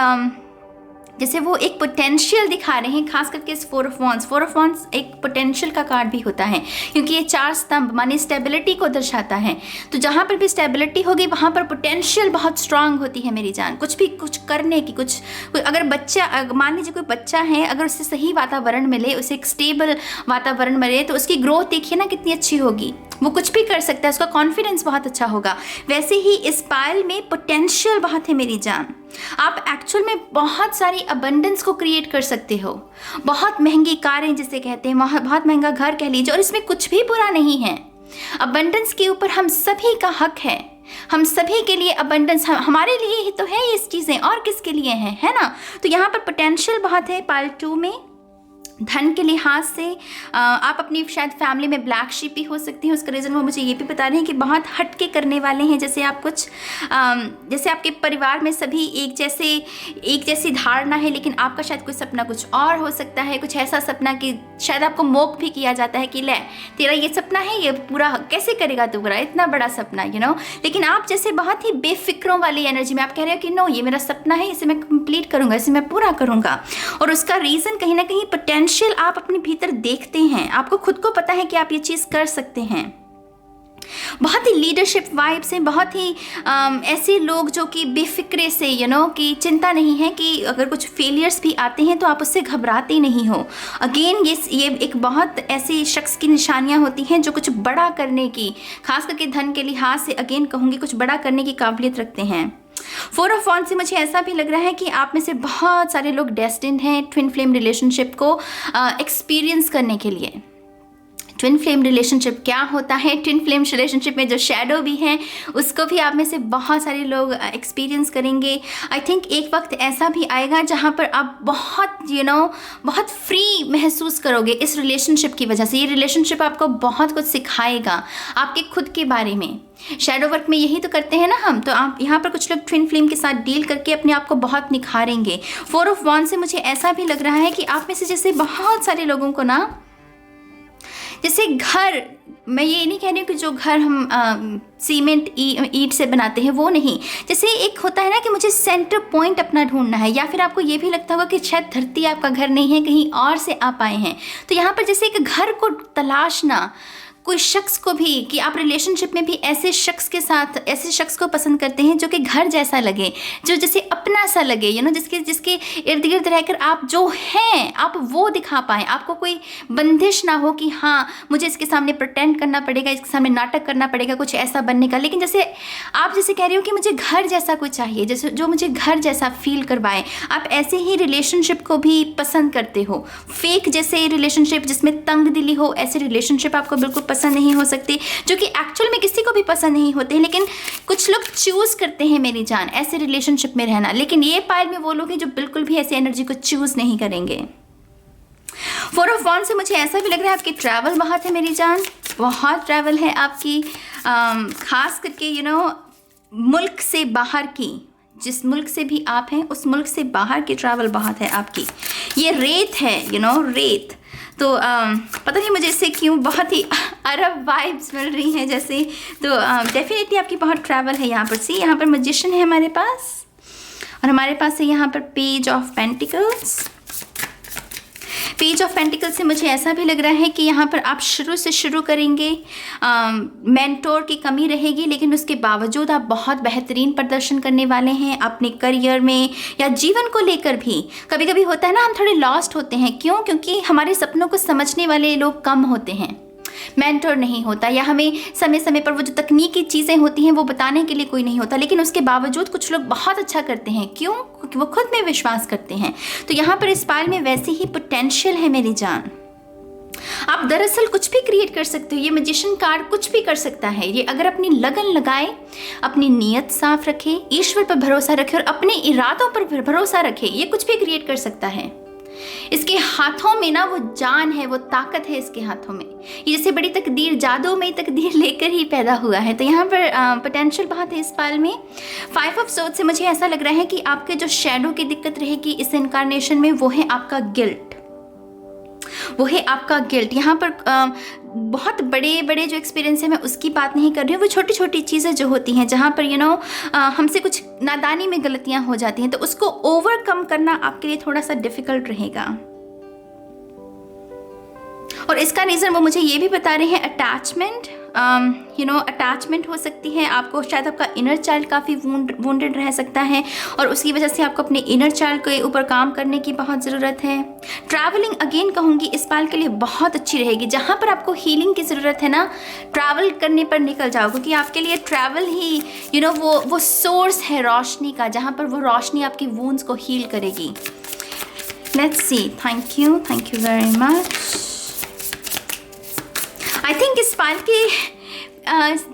S1: जैसे वो एक पोटेंशियल दिखा रहे हैं, खास करके इस 4 ऑफ वांड्स एक पोटेंशियल का कार्ड भी होता है, क्योंकि ये 4 स्तंभ माने स्टेबिलिटी को दर्शाता है। तो जहाँ पर भी स्टेबिलिटी होगी वहाँ पर पोटेंशियल बहुत स्ट्रांग होती है मेरी जान, कुछ करने की, कुछ अगर बच्चा, मान लीजिए कोई बच्चा है, अगर उसे सही वातावरण मिले, उसे एक स्टेबल वातावरण मिले, तो उसकी ग्रोथ देखिए ना कितनी अच्छी होगी, वो कुछ भी कर सकता है, उसका कॉन्फिडेंस बहुत अच्छा होगा। वैसे ही इस पायल में पोटेंशियल बहुत है मेरी जान। आप एक्चुअल में बहुत सारी अबंडेंस को क्रिएट कर सकते हो, बहुत महंगी कारें जिसे कहते हैं, बहुत महंगा घर कह लीजिए, और इसमें कुछ भी बुरा नहीं है। अबंडेंस के ऊपर हम सभी का हक है, हम सभी के लिए अबंडेंस, हमारे लिए ही तो है ये चीज़ें, और किसके लिए है ना। तो यहाँ पर पोटेंशियल बहुत है पायल 2 में। धन के लिहाज से आप अपनी शायद फैमिली में ब्लैक शीप भी हो सकती हैं। उसका रीज़न वो मुझे ये भी बता रहे हैं कि बहुत हटके करने वाले हैं, जैसे आप कुछ जैसे आपके परिवार में सभी एक जैसी धारणा है, लेकिन आपका शायद कोई सपना कुछ और हो सकता है, कुछ ऐसा सपना कि शायद आपको मोक भी किया जाता है कि ले तेरा ये सपना है, ये पूरा कैसे करेगा तू, पूरा इतना बड़ा सपना, लेकिन आप जैसे बहुत ही बेफिक्रों वाली एनर्जी में आप कह रहे हो कि नो, ये मेरा सपना है, इसे मैं कंप्लीट करूँगा, इसे मैं पूरा करूँगा। और उसका रीज़न कहीं ना कहीं पोटेंशियल आप अपने भीतर देखते हैं, आपको खुद को पता है कि आप ये चीज़ कर सकते हैं। बहुत ही लीडरशिप वाइब्स हैं, बहुत ही ऐसे लोग जो कि बेफिक्रे से कि चिंता नहीं है, कि अगर कुछ फेलियर्स भी आते हैं तो आप उससे घबराते नहीं हो। अगेन ये एक बहुत ऐसे शख्स की निशानियां होती हैं जो कुछ बड़ा करने की, खास करके धन के लिहाज से अगेन कहूँगी, कुछ बड़ा करने की काबिलियत रखते हैं। 4 ऑफ वांड्स से मुझे ऐसा भी लग रहा है कि आप में से बहुत सारे लोग डेस्टिन्ड हैं ट्विन फ्लेम रिलेशनशिप को एक्सपीरियंस करने के लिए। ट्विन फ्लेम रिलेशनशिप क्या होता है? ट्विन फ्लेम रिलेशनशिप में जो शैडो भी हैं उसको भी आप में से बहुत सारे लोग एक्सपीरियंस करेंगे। आई थिंक एक वक्त ऐसा भी आएगा जहाँ पर आप बहुत बहुत फ्री महसूस करोगे इस रिलेशनशिप की वजह से। ये रिलेशनशिप आपको बहुत कुछ सिखाएगा आपके खुद के बारे में। शैडो वर्क में यही तो करते हैं ना हम, तो आप यहाँ पर कुछ लोग ट्विन फ्लेम के साथ डील करके अपने आप को बहुत निखारेंगे। 4 ऑफ वांड्स से मुझे ऐसा भी लग रहा है कि आप में से जैसे बहुत सारे लोगों को ना, जैसे घर, मैं ये नहीं कह रही हूँ कि जो घर हम सीमेंट ईंट से बनाते हैं वो नहीं, जैसे एक होता है ना कि मुझे सेंटर पॉइंट अपना ढूंढना है, या फिर आपको ये भी लगता होगा कि शायद धरती आपका घर नहीं है, कहीं और से आप आए हैं। तो यहाँ पर जैसे एक घर को तलाशना, कोई शख्स को भी, कि आप रिलेशनशिप में भी ऐसे शख्स के साथ, ऐसे शख्स को पसंद करते हैं जो कि घर जैसा लगे, जो जैसे अपना सा लगे, जिसके इर्द गिर्द रहकर आप जो हैं आप वो दिखा पाएँ। आपको कोई बंदिश ना हो कि हाँ मुझे इसके सामने प्रिटेंड करना पड़ेगा, इसके सामने नाटक करना पड़ेगा कुछ ऐसा बनने का। लेकिन जैसे आप जैसे कह रही हो कि मुझे घर जैसा कोई चाहिए, जैसे जो मुझे घर जैसा फील करवाए, आप ऐसे ही रिलेशनशिप को भी पसंद करते हो। फेक जैसे रिलेशनशिप जिसमें तंग दिली हो, ऐसे रिलेशनशिप आपको बिल्कुल पसंद नहीं हो सकती, जो कि एक्चुअल में किसी को भी पसंद नहीं होते, लेकिन कुछ लोग चूज करते हैं मेरी जान ऐसे रिलेशनशिप में रहना। लेकिन ये पायल में वो लोग हैं जो बिल्कुल भी ऐसी एनर्जी को चूज नहीं करेंगे। 4 ऑफ वांड्स से मुझे ऐसा भी लग रहा है आपकी ट्रैवल बहुत है मेरी जान, बहुत ट्रैवल है आपकी, खास करके मुल्क से बाहर की, जिस मुल्क से भी आप हैं उस मुल्क से बाहर की ट्रैवल बहुत है आपकी। ये रेत है, रेत, तो पता नहीं मुझे इससे क्यों बहुत ही अरब वाइब्स मिल रही हैं जैसे। तो डेफिनेटली आपकी बहुत ट्रैवल है यहाँ पर। सी यहाँ पर मैजिशियन है हमारे पास, और हमारे पास है यहाँ पर page of pentacles. Page of pentacles से मुझे ऐसा भी लग रहा है कि यहाँ पर आप शुरू से शुरू करेंगे, मेंटोर की कमी रहेगी, लेकिन उसके बावजूद आप बहुत बेहतरीन प्रदर्शन करने वाले हैं अपने करियर में या जीवन को लेकर भी। कभी कभी होता है ना हम थोड़े लॉस्ट होते हैं, क्यों? क्योंकि हमारे सपनों को समझने वाले लोग कम होते हैं, मेंटर नहीं होता, या हमें समय समय पर वो जो तकनीकी चीज़ें होती हैं वो बताने के लिए कोई नहीं होता। लेकिन उसके बावजूद कुछ लोग बहुत अच्छा करते हैं, क्यों? क्योंकि वो खुद में विश्वास करते हैं। तो यहाँ पर इस पायल में वैसे ही पोटेंशियल है मेरी जान। आप दरअसल कुछ भी क्रिएट कर सकते हो। ये मैजिशियन कार्ड कुछ भी कर सकता है। ये अगर अपनी लगन लगाए, अपनी नीयत साफ रखे, ईश्वर पर भरोसा रखे और अपने इरादों पर भरोसा रखे, ये कुछ भी क्रिएट कर सकता है। इसके हाथों में ना वो जान है, वो ताकत है इसके हाथों में। ये जैसे बड़ी तकदीर, जादू में तकदीर लेकर ही पैदा हुआ है। तो यहाँ पर पोटेंशियल बहुत है इस पायल में। 5 ऑफ सोर्ड्स से मुझे ऐसा लग रहा है कि आपके जो शैडो की दिक्कत रहेगी इस इनकारनेशन में, वो है आपका गिल्ट। वो है आपका गिल्ट। यहाँ पर बहुत बड़े बड़े जो एक्सपीरियंस है मैं उसकी बात नहीं कर रही हूँ, वो छोटी छोटी चीज़ें जो होती हैं जहाँ पर हमसे कुछ नादानी में गलतियाँ हो जाती हैं, तो उसको ओवरकम करना आपके लिए थोड़ा सा डिफ़िकल्ट रहेगा। और इसका रीज़न वो मुझे ये भी बता रहे हैं, अटैचमेंट अटैचमेंट हो सकती है आपको, शायद आपका इनर चाइल्ड काफ़ी वुंडेड रह सकता है और उसकी वजह से आपको अपने इनर चाइल्ड के ऊपर काम करने की बहुत ज़रूरत है। ट्रैवलिंग अगेन कहूँगी इस साल के लिए बहुत अच्छी रहेगी। जहाँ पर आपको हीलिंग की ज़रूरत है ना, ट्रैवल करने पर निकल जाओ, क्योंकि आपके लिए ट्रैवल ही वो सोर्स है रोशनी का, जहाँ पर वो रोशनी आपकी वूंड्स को हील करेगी। Let's see. Thank you very much. I think इस पाल के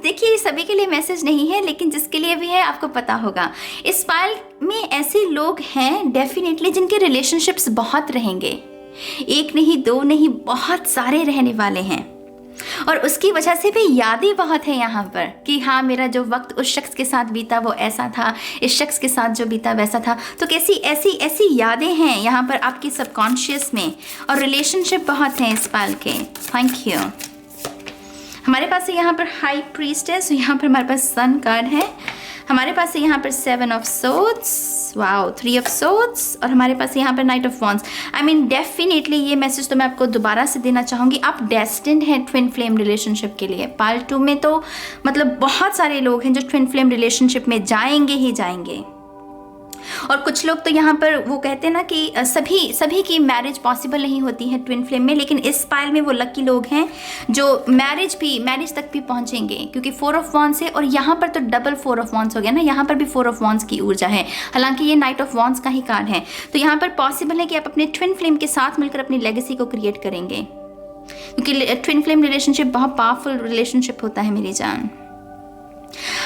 S1: देखिए सभी के लिए मैसेज नहीं है, लेकिन जिसके लिए भी है आपको पता होगा। इस पाल में ऐसे लोग हैं डेफिनेटली जिनके रिलेशनशिप्स बहुत रहेंगे, एक नहीं दो नहीं, बहुत सारे रहने वाले हैं। और उसकी वजह से भी यादें बहुत है यहाँ पर कि हाँ मेरा जो वक्त उस शख्स के साथ बीता वो ऐसा था, इस शख्स के साथ जो बीता वैसा था। तो कैसी ऐसी यादें हैं यहाँ पर आपकी सबकॉन्शियस में, और रिलेशनशिप बहुत हैं इस पाल के। Thank you. हमारे पास है यहाँ पर हाई प्रीस्टेस, यहाँ पर हमारे पास सन कार्ड है, हमारे पास है यहाँ पर 7 of swords, wow 3 of swords, और हमारे पास यहाँ पर night of wands. I mean definitely ये मैसेज तो मैं आपको दोबारा से देना चाहूँगी, आप डेस्टिन्ड हैं ट्विन फ्लेम रिलेशनशिप के लिए। पार्ट 2 में तो मतलब बहुत सारे लोग हैं जो ट्विन फ्लेम रिलेशनशिप में जाएंगे ही जाएंगे। और कुछ लोग तो यहाँ पर वो कहते हैं ना कि सभी की मैरिज पॉसिबल नहीं होती है ट्विन फ्लेम में, लेकिन इस पाइल में वो लकी लोग हैं जो मैरिज तक भी पहुँचेंगे, क्योंकि 4 ऑफ वॉन्ड्स है और यहाँ पर तो डबल 4 ऑफ वॉन्ड्स हो गया ना, यहाँ पर भी 4 ऑफ वॉन्ड्स की ऊर्जा है, हालांकि ये नाइट ऑफ वॉन्ड्स का ही कार्ड है। तो यहाँ पर पॉसिबल है कि आप अपने ट्विन फ्लेम के साथ मिलकर अपनी लेगेसी को क्रिएट करेंगे, क्योंकि ट्विन फ्लेम रिलेशनशिप बहुत पावरफुल रिलेशनशिप होता है मेरी जान।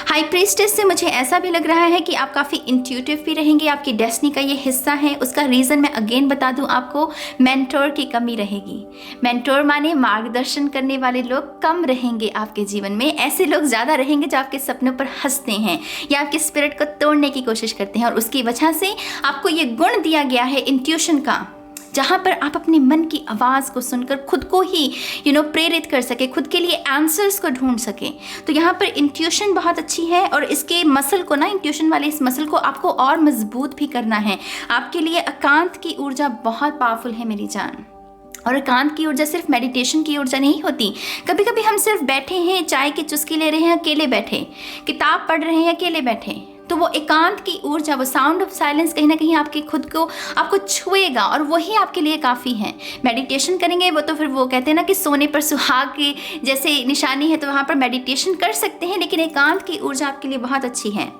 S1: हाई प्रीस्टेस से मुझे ऐसा भी लग रहा है कि आप काफ़ी इंट्यूटिव भी रहेंगे, आपकी डेस्टिनी का ये हिस्सा है। उसका रीज़न मैं अगेन बता दूं आपको, मेंटोर की कमी रहेगी। मेंटोर माने मार्गदर्शन करने वाले लोग कम रहेंगे आपके जीवन में, ऐसे लोग ज़्यादा रहेंगे जो आपके सपनों पर हंसते हैं या आपके स्पिरिट को तोड़ने की कोशिश करते हैं। और उसकी वजह से आपको ये गुण दिया गया है इंट्यूशन का, जहाँ पर आप अपने मन की आवाज़ को सुनकर खुद को ही प्रेरित कर सके, खुद के लिए आंसर्स को ढूंढ सके। तो यहाँ पर इंट्यूशन बहुत अच्छी है, और इसके मसल को ना, इंट्यूशन वाले इस मसल को आपको और मजबूत भी करना है। आपके लिए एकांत की ऊर्जा बहुत पावरफुल है मेरी जान। और एकांत की ऊर्जा सिर्फ मेडिटेशन की ऊर्जा नहीं होती। कभी कभी हम सिर्फ बैठे हैं, चाय की चुस्की ले रहे हैं अकेले बैठे, किताब पढ़ रहे हैं अकेले बैठे, तो वो एकांत की ऊर्जा, वो साउंड ऑफ साइलेंस कहीं ना कहीं आपके खुद को आपको छुएगा, और वही आपके लिए काफ़ी है। मेडिटेशन करेंगे वो तो फिर वो कहते हैं ना कि सोने पर सुहाग की जैसे निशानी है, तो वहाँ पर मेडिटेशन कर सकते हैं, लेकिन एकांत की ऊर्जा आपके लिए बहुत अच्छी है।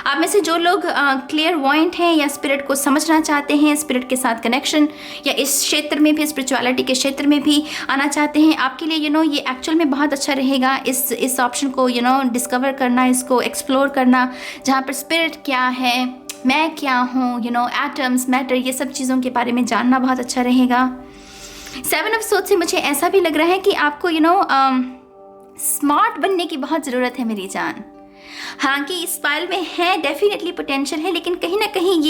S1: आप में से जो लोग क्लियर वॉइंट हैं या स्पिरिट को समझना चाहते हैं, स्पिरिट के साथ कनेक्शन या इस क्षेत्र में भी, स्पिरिचुअलिटी के क्षेत्र में भी आना चाहते हैं, आपके लिए ये एक्चुअल में बहुत अच्छा रहेगा इस ऑप्शन को डिस्कवर करना, इसको एक्सप्लोर करना, जहाँ पर स्पिरिट क्या है, मैं क्या हूँ, एटम्स, मैटर, ये सब चीज़ों के बारे में जानना बहुत अच्छा रहेगा। 7 ऑफ सोर्ड्स से मुझे ऐसा भी लग रहा है कि आपको स्मार्ट बनने की बहुत ज़रूरत है मेरी जान। हालांकि इस फाइल में है डेफिनेटली पोटेंशियल है, लेकिन कहीं ना कहीं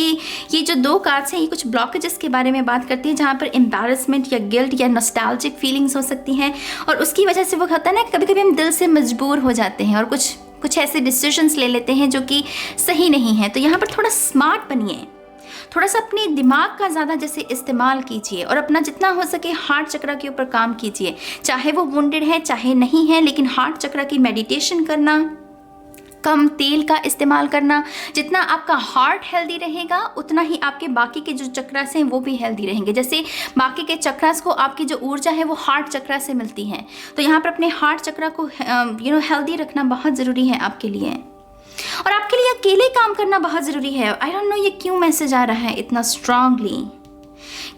S1: ये जो 2 कार्ड्स हैं ये कुछ ब्लॉकेजेस के बारे में बात करती है, जहाँ पर एम्बैरेसमेंट या गिल्ट या नॉस्टैल्जिक फीलिंग्स हो सकती हैं, और उसकी वजह से वो होता है ना, कभी कभी हम दिल से मजबूर हो जाते हैं और कुछ ऐसे डिसीजंस ले लेते हैं जो कि सही नहीं है। तो यहाँ पर थोड़ा स्मार्ट बनिए, थोड़ा सा अपने दिमाग का ज़्यादा जैसे इस्तेमाल कीजिए, और अपना जितना हो सके हार्ट चक्र के ऊपर काम कीजिए, चाहे वो वुंडेड है चाहे नहीं है, लेकिन हार्ट चक्र की मेडिटेशन करना, कम तेल का इस्तेमाल करना। जितना आपका हार्ट हेल्दी रहेगा उतना ही आपके बाकी के जो चक्रास हैं वो भी हेल्दी रहेंगे। जैसे बाकी के चक्रास को आपकी जो ऊर्जा है वो हार्ट चक्र से मिलती है, तो यहाँ पर अपने हार्ट चक्र को हेल्दी रखना बहुत ज़रूरी है आपके लिए। और आपके लिए अकेले काम करना बहुत ज़रूरी है। आई डोंट नो ये क्यों मैसेज आ रहा है इतना स्ट्रांगली,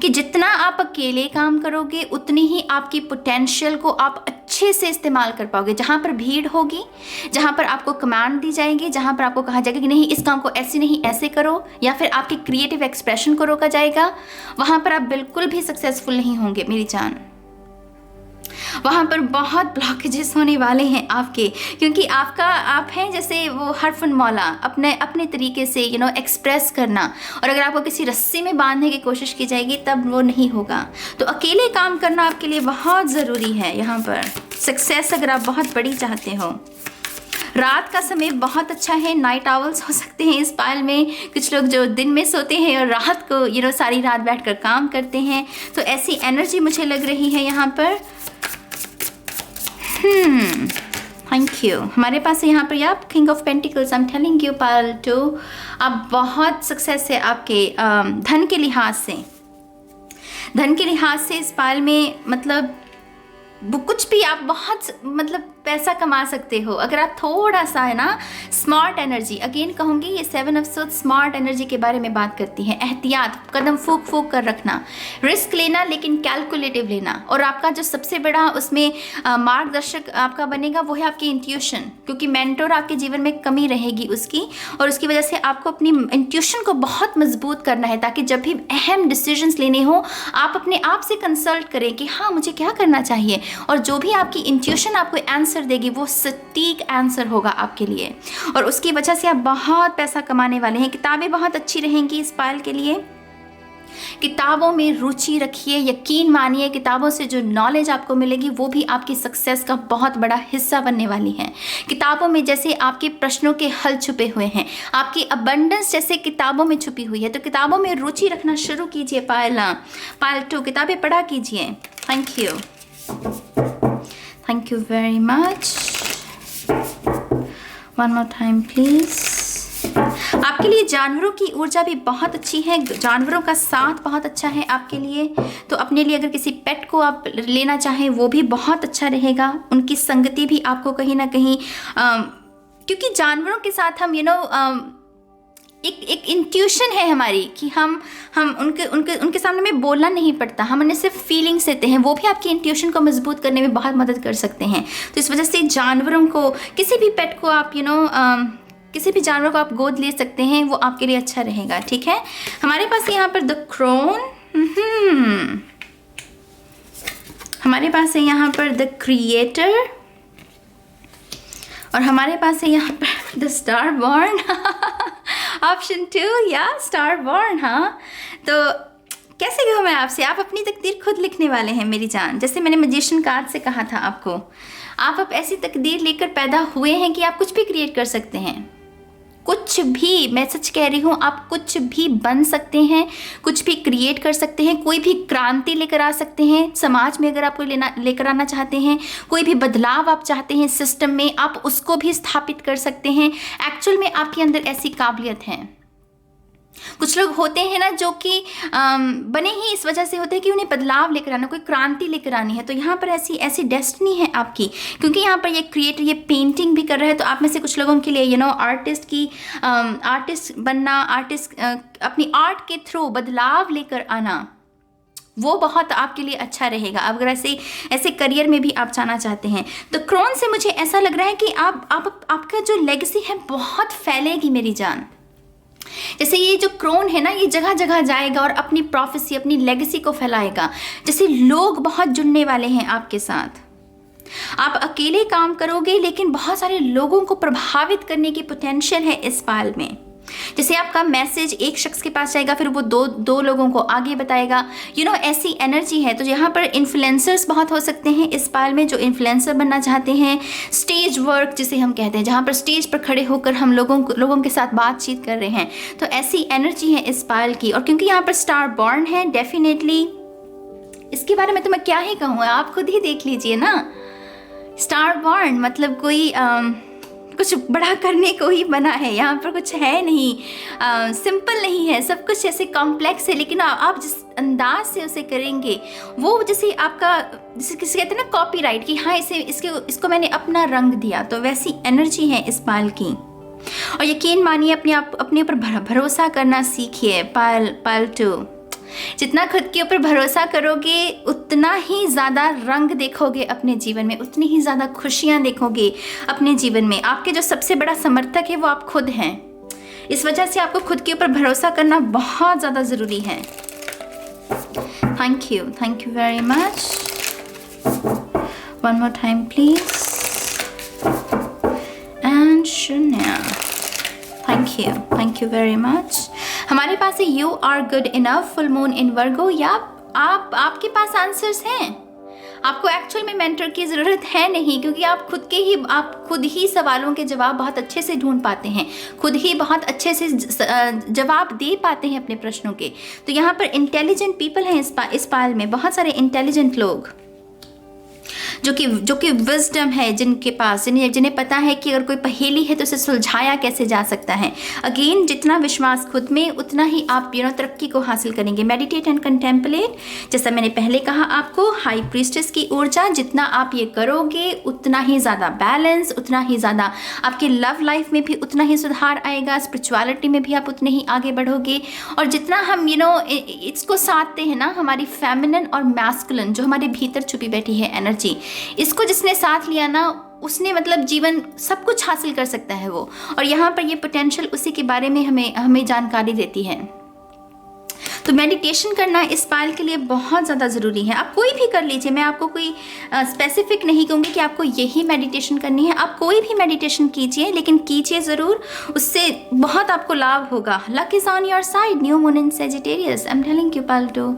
S1: कि जितना आप अकेले काम करोगे उतनी ही आपकी पोटेंशियल को आप अच्छे से इस्तेमाल कर पाओगे। जहाँ पर भीड़ होगी, जहाँ पर आपको कमांड दी जाएगी, जहाँ पर आपको कहा जाएगा कि नहीं इस काम को ऐसे नहीं ऐसे करो, या फिर आपके क्रिएटिव एक्सप्रेशन को रोका जाएगा, वहाँ पर आप बिल्कुल भी सक्सेसफुल नहीं होंगे मेरी जान। वहाँ पर बहुत ब्लॉकेजेस होने वाले हैं आपके, क्योंकि आप हैं जैसे वो हरफन मौला, अपने अपने तरीके से एक्सप्रेस करना, और अगर आपको किसी रस्सी में बांधने की कोशिश की जाएगी तब वो नहीं होगा। तो अकेले काम करना आपके लिए बहुत ज़रूरी है। यहाँ पर सक्सेस अगर आप बहुत बड़ी चाहते हो, रात का समय बहुत अच्छा है। नाइट आवर्स हो सकते हैं इस पायल में, कुछ लोग जो दिन में सोते हैं और रात को सारी रात बैठकर काम करते हैं, तो ऐसी एनर्जी मुझे लग रही है यहाँ पर। Thank you. हमारे पास है यहाँ पर आप king of pentacles. I am telling you pile 2, आप बहुत सक्सेस है आपके धन के लिहाज से। धन के लिहाज से इस पायल में मतलब वो कुछ भी आप बहुत मतलब पैसा कमा सकते हो अगर आप थोड़ा सा है ना स्मार्ट एनर्जी। अगेन कहूँगी ये 7 ऑफ सोर्ड्स स्मार्ट एनर्जी के बारे में बात करती है। एहतियात, कदम फूक फूक कर रखना, रिस्क लेना लेकिन कैलकुलेटिव लेना। और आपका जो सबसे बड़ा उसमें मार्गदर्शक आपका बनेगा वो है आपकी इंट्यूशन, क्योंकि मेंटोर आपके जीवन में कमी रहेगी उसकी, और उसकी वजह से आपको अपनी इंट्यूशन को बहुत मजबूत करना है, ताकि जब भी अहम डिसीजंस लेने हो आप अपने आप से कंसल्ट करें कि हाँ मुझे क्या करना चाहिए, और जो भी आपकी इंट्यूशन आपको आंसर देगी वो सटीक आंसर होगा आपके लिए, और उसकी वजह से आप बहुत पैसा कमाने वाले हैं। किताबें बहुत अच्छी रहेंगी इस पायल के लिए। किताबों में रुचि रखिए, यकीन मानिए किताबों से जो नॉलेज आपको मिलेगी वो भी आपकी सक्सेस का बहुत बड़ा हिस्सा बनने वाली है। किताबों में जैसे आपके प्रश्नों के हल छुपे हुए हैं, आपकी अबंडेंस जैसे किताबों में छुपी हुई है, तो किताबों में रुचि रखना शुरू कीजिए। पायल 2 किताबें पढ़ा कीजिए। Thank you, thank you very much. One more time please. आपके लिए जानवरों की ऊर्जा भी बहुत अच्छी है, जानवरों का साथ बहुत अच्छा है आपके लिए। तो अपने लिए अगर किसी पेट को आप लेना चाहें वो भी बहुत अच्छा रहेगा। उनकी संगति भी आपको कहीं ना कहीं क्योंकि जानवरों के साथ हम एक इंट्यूशन है हमारी कि हम उनके सामने में बोलना नहीं पड़ता, हम उन्हें सिर्फ फीलिंग्स देते हैं, वो भी आपकी इंट्यूशन को मजबूत करने में बहुत मदद कर सकते हैं। तो इस वजह से जानवरों को, किसी भी पेट को आप किसी भी जानवर को आप गोद ले सकते हैं, वो आपके लिए अच्छा रहेगा। ठीक है, हमारे पास यहाँ पर द क्रोन, हमारे पास है यहाँ पर द क्रिएटर, और हमारे पास है यहाँ पर द स्टार बॉर्न। ऑप्शन 2 या स्टार बॉर्न। हाँ, तो कैसे कहूँ मैं आपसे, आप अपनी तकदीर खुद लिखने वाले हैं मेरी जान। जैसे मैंने मैजिशियन कार्ड से कहा था आपको, आप अब ऐसी तकदीर लेकर पैदा हुए हैं कि आप कुछ भी क्रिएट कर सकते हैं। कुछ भी, मैं सच कह रही हूँ, आप कुछ भी बन सकते हैं, कुछ भी क्रिएट कर सकते हैं, कोई भी क्रांति लेकर आ सकते हैं समाज में। अगर आप कोई लेकर आना चाहते हैं, कोई भी बदलाव आप चाहते हैं सिस्टम में, आप उसको भी स्थापित कर सकते हैं। एक्चुअल में आपके अंदर ऐसी काबिलियत है। कुछ लोग होते हैं ना जो कि बने ही इस वजह से होते हैं कि उन्हें बदलाव लेकर आना, कोई क्रांति लेकर आनी है। तो यहाँ पर ऐसी डेस्टिनी है आपकी, क्योंकि यहाँ पर ये क्रिएटर ये पेंटिंग भी कर रहा है। तो आप में से कुछ लोगों के लिए आर्टिस्ट बनना, अपनी आर्ट के थ्रू बदलाव लेकर आना, वो बहुत आपके लिए अच्छा रहेगा। अगर ऐसे करियर में भी आप जाना चाहते हैं, तो क्रोन से मुझे ऐसा लग रहा है कि आपका जो लेगेसी है बहुत फैलेगी मेरी जान। जैसे ये जो क्रोन है ना, ये जगह जगह जाएगा और अपनी प्रोफेसी, अपनी लेगेसी को फैलाएगा। जैसे लोग बहुत जुड़ने वाले हैं आपके साथ। आप अकेले काम करोगे लेकिन बहुत सारे लोगों को प्रभावित करने की पोटेंशियल है इस पायल में। जैसे आपका मैसेज एक शख्स के पास जाएगा, फिर वो दो लोगों को आगे बताएगा। ऐसी एनर्जी है। तो यहाँ पर इन्फ्लुएंसर्स बहुत हो सकते हैं इस पायल में, जो इन्फ्लुएंसर बनना चाहते हैं। स्टेज वर्क जिसे हम कहते हैं, जहाँ पर स्टेज पर खड़े होकर हम लोगों के साथ बातचीत कर रहे हैं, तो ऐसी एनर्जी है इस पायल की। और क्योंकि यहाँ पर स्टार बॉर्न है, डेफिनेटली इसके बारे में तो मैं क्या ही कहूँ, आप खुद ही देख लीजिए ना। स्टार बॉर्न मतलब कोई कुछ बड़ा करने को ही बना है, यहाँ पर कुछ है नहीं, सिंपल नहीं है, सब कुछ ऐसे कॉम्प्लेक्स है। लेकिन आप जिस अंदाज से उसे करेंगे, वो जैसे आपका, जैसे किसी कहते हैं ना कॉपीराइट, कि हाँ इसको मैंने अपना रंग दिया, तो वैसी एनर्जी है इस पायल की। और यकीन मानिए अपने ऊपर भरोसा करना सीखिए पायल 2। जितना खुद के ऊपर भरोसा करोगे उतना ही ज़्यादा रंग देखोगे अपने जीवन में, उतनी ही ज़्यादा खुशियाँ देखोगे अपने जीवन में। आपके जो सबसे बड़ा समर्थक है वो आप खुद हैं। इस वजह से आपको खुद के ऊपर भरोसा करना बहुत ज़्यादा ज़रूरी है। Thank you very much. One more time please, and शून्य। Thank you very much. हमारे पास है you are good enough, full moon in Virgo. या आपके पास आंसर्स हैं, आपको एक्चुअल में मेंटर की ज़रूरत है नहीं, क्योंकि आप खुद ही सवालों के जवाब बहुत अच्छे से ढूंढ पाते हैं, खुद ही बहुत अच्छे से जवाब दे पाते हैं अपने प्रश्नों के। तो यहाँ पर इंटेलिजेंट पीपल हैं इस पाल में, बहुत सारे इंटेलिजेंट लोग जो कि विजडम है जिनके पास, जिन्हें पता है कि अगर कोई पहेली है तो उसे सुलझाया कैसे जा सकता है। अगेन, जितना विश्वास खुद में, उतना ही आप तरक्की को हासिल करेंगे। मेडिटेट एंड कंटेम्पलेट, जैसा मैंने पहले कहा आपको, हाई प्रीस्टेस की ऊर्जा, जितना आप ये करोगे उतना ही ज़्यादा बैलेंस, उतना ही ज़्यादा आपकी लव लाइफ में भी उतना ही सुधार आएगा, स्पिरिचुअलिटी में भी आप उतने ही आगे बढ़ोगे। और जितना हम इसको साधते हैं ना, हमारी फेमिनिन और मैस्कुलिन जो हमारे भीतर छुपी बैठी है एनर्जी, इसको जिसने साथ लिया ना, उसने मतलब जीवन सब कुछ हासिल कर सकता है वो। और यहाँ पर ये पोटेंशियल उसी के बारे में हमें जानकारी देती है। तो मेडिटेशन करना इस पाल के लिए बहुत ज़्यादा ज़रूरी है। आप कोई भी कर लीजिए, मैं आपको कोई स्पेसिफिक नहीं कहूँगी कि आपको यही मेडिटेशन करनी है। आप कोई भी मेडिटेशन कीजिए, लेकिन कीजिए ज़रूर, उससे बहुत आपको लाभ होगा। Luck is on your side, new moon in Sagittarius, I am telling you pile two.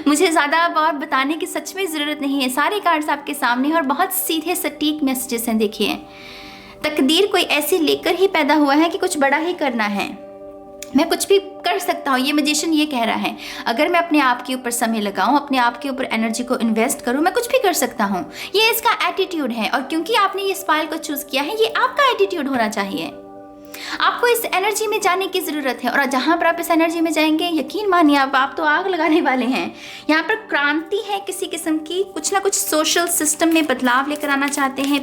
S1: मुझे ज़्यादा और बताने की सच में ज़रूरत नहीं है, सारे कार्ड्स आपके सामने हैं और बहुत सीधे सटीक मैसेजेस हैं। देखिए, तकदीर कोई ऐसी लेकर ही पैदा हुआ है कि कुछ बड़ा ही करना है। मैं कुछ भी कर सकता हूँ, ये मैजिशियन ये कह रहा है। अगर मैं अपने आप के ऊपर समय लगाऊँ, अपने आप के ऊपर एनर्जी को इन्वेस्ट करूँ, मैं कुछ भी कर सकता हूँ। ये इसका एटीट्यूड है, और क्योंकि आपने ये स्पाइल को चूज़ किया है, ये आपका एटीट्यूड होना चाहिए। आपको इस एनर्जी में जाने की ज़रूरत है, और जहाँ पर आप इस एनर्जी में जाएंगे, यकीन मानिए आप तो आग लगाने वाले हैं। यहाँ पर क्रांति है किसी किस्म की, कुछ ना कुछ सोशल सिस्टम में बदलाव लेकर आना चाहते हैं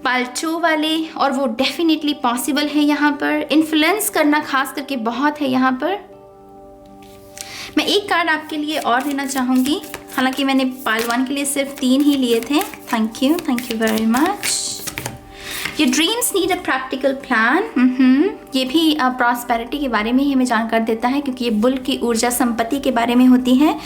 S1: पाल 2 वाले, और वो डेफिनेटली पॉसिबल है। यहाँ पर इन्फ्लुएंस करना खास करके बहुत है। यहाँ पर मैं एक कार्ड आपके लिए और देना चाहूँगी, हालांकि मैंने पाल 1 के लिए सिर्फ 3 ही लिए थे। Thank you very much. Your dreams need a practical plan। ये भी प्रॉस्पेरिटी के बारे में ही हमें जानकार देता है, क्योंकि ये बुल की ऊर्जा संपत्ति के बारे में होती है।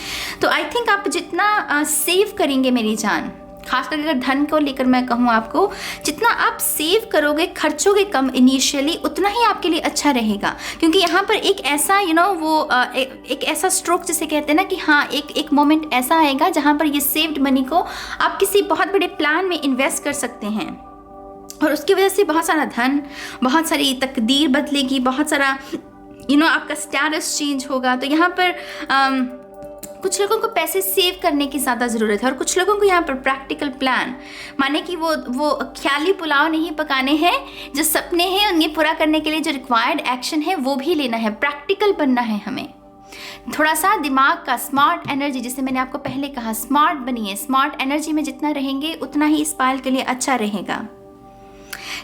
S1: तो आई थिंक आप जितना सेव करेंगे मेरी जान, खासकर अगर धन को लेकर मैं कहूँ आपको, जितना आप सेव करोगे, खर्चोगे कम इनिशियली, उतना ही आपके लिए अच्छा रहेगा। क्योंकि यहाँ पर एक ऐसा एक ऐसा स्ट्रोक जिसे कहते हैं ना कि हाँ, एक मोमेंट ऐसा आएगा जहाँ पर ये सेव्ड मनी को आप किसी बहुत बड़े प्लान में इन्वेस्ट कर सकते हैं, और उसकी वजह से बहुत सारा धन, बहुत सारी तकदीर बदलेगी, बहुत सारा आपका स्टेटस चेंज होगा। तो यहाँ पर कुछ लोगों को पैसे सेव करने की ज़्यादा ज़रूरत है, और कुछ लोगों को यहाँ पर प्रैक्टिकल प्लान, माने कि वो ख्याली पुलाव नहीं पकाने हैं, जो सपने हैं उन्हें पूरा करने के लिए जो रिक्वायर्ड एक्शन है वो भी लेना है। प्रैक्टिकल बनना है हमें। थोड़ा सा दिमाग का स्मार्ट एनर्जी, जिसे मैंने आपको पहले कहा, स्मार्ट बनिए। स्मार्ट एनर्जी में जितना रहेंगे उतना ही इस पाल के लिए अच्छा रहेगा।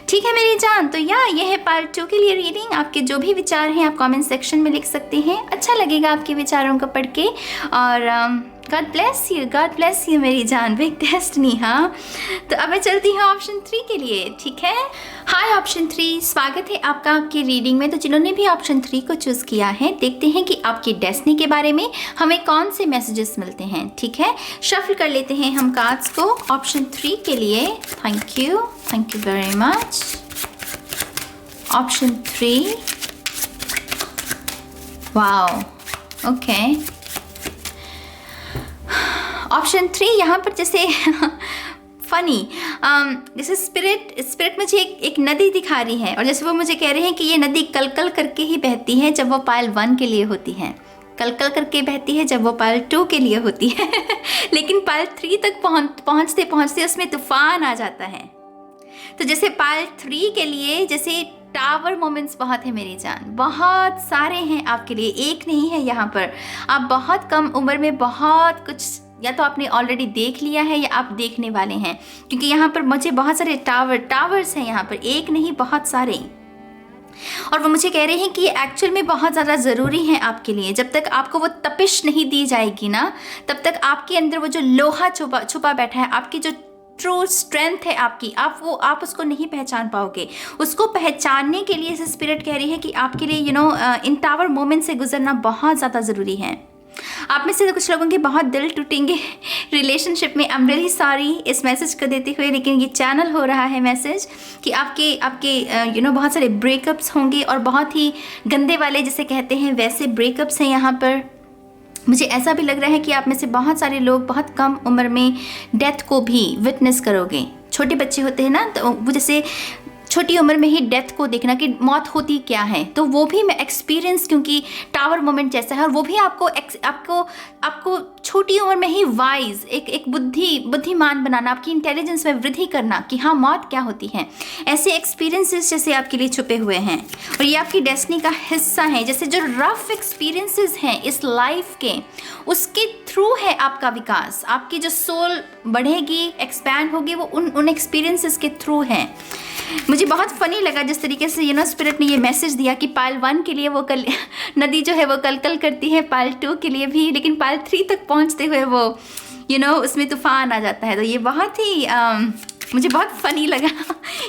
S1: ठीक है मेरी जान। तो ये है पार्ट 2 के लिए रीडिंग। आपके जो भी विचार हैं आप कमेंट सेक्शन में लिख सकते हैं। अच्छा लगेगा आपके विचारों को पढ़ के। और गॉड ब्लेस यू मेरी जान, बिग डेस्टिनी। हाँ, तो अब मैं चलती हूँ ऑप्शन 3 के लिए। ठीक है, हाय ऑप्शन 3, स्वागत है आपका आपकी रीडिंग में। तो जिन्होंने भी ऑप्शन 3 को चूज़ किया है, देखते हैं कि आपकी डेस्टिनी के बारे में हमें कौन से मैसेजेस मिलते हैं। ठीक है, शफल कर लेते हैं हम कार्ड्स को ऑप्शन 3 के लिए। Thank you very much. Option 3, wow, okay. Option 3 यहाँ पर जैसे फनी, जैसे स्पिरिट मुझे एक नदी दिखा रही है, और जैसे वो मुझे कह रहे हैं कि ये नदी कलकल करके ही बहती है जब वो पायल 1 के लिए होती है, कलकल करके बहती है जब वो पायल 2 के लिए होती है लेकिन पायल 3 तक पहुँचते पहुँचते उसमें तूफान आ जाता है। तो जैसे पायल 3 के लिए जैसे टावर मोमेंट्स बहुत है मेरी जान, बहुत सारे हैं आपके लिए, एक नहीं है। यहाँ पर आप बहुत कम उम्र में बहुत कुछ या तो आपने ऑलरेडी देख लिया है या आप देखने वाले हैं, क्योंकि यहाँ पर मुझे बहुत सारे टावर्स हैं, यहाँ पर एक नहीं बहुत सारे। और वो मुझे कह रहे हैं कि ये एक्चुअल में बहुत ज़्यादा ज़रूरी है आपके लिए। जब तक आपको वो तपिश नहीं दी जाएगी ना, तब तक आपके अंदर वो जो लोहा छुपा बैठा है, आपकी जो ट्रू स्ट्रेंथ है आपकी, आप उसको नहीं पहचान पाओगे। उसको पहचानने के लिए स्पिरिट कह रही है कि आपके लिए इन टावर मोमेंट से गुजरना बहुत ज़्यादा ज़रूरी है। आप में से तो कुछ लोगों के बहुत दिल टूटेंगे रिलेशनशिप में। आई एम रियली सॉरी इस मैसेज को देते हुए, लेकिन ये चैनल हो रहा है मैसेज कि आपके आपके बहुत सारे ब्रेकअप्स होंगे और बहुत ही गंदे वाले जिसे कहते हैं वैसे ब्रेकअप्स हैं यहाँ पर। मुझे ऐसा भी लग रहा है कि आप में से बहुत सारे लोग बहुत कम उम्र में डेथ को भी विटनेस करोगे। छोटे बच्चे होते हैं ना, तो वो जैसे छोटी उम्र में ही डेथ को देखना कि मौत होती क्या है, तो वो भी मैं एक्सपीरियंस, क्योंकि टावर मोमेंट जैसा है, और वो भी आपको आपको आपको छोटी उम्र में ही वाइज एक बुद्धिमान बनाना, आपकी इंटेलिजेंस में वृद्धि करना कि हाँ मौत क्या होती है। ऐसे एक्सपीरियंसेस जैसे आपके लिए छुपे हुए हैं और ये आपकी डेस्टिनी का हिस्सा है। जैसे जो रफ एक्सपीरियंसेस हैं इस लाइफ के, उसके थ्रू है आपका विकास, आपकी जो सोल बढ़ेगी, एक्सपैंड होगी, वो उन एक्सपीरियंसेस के थ्रू है। मुझे बहुत फनी लगा जिस तरीके से स्पिरिट ने ये मैसेज दिया कि पाइल 1 के लिए वो कल नदी जो है वो कलकल करती है, पाइल 2 के लिए भी, लेकिन पाइल 3 तक पहुंचते हुए वो उसमें तूफान आ जाता है। तो ये बहुत ही मुझे बहुत फनी लगा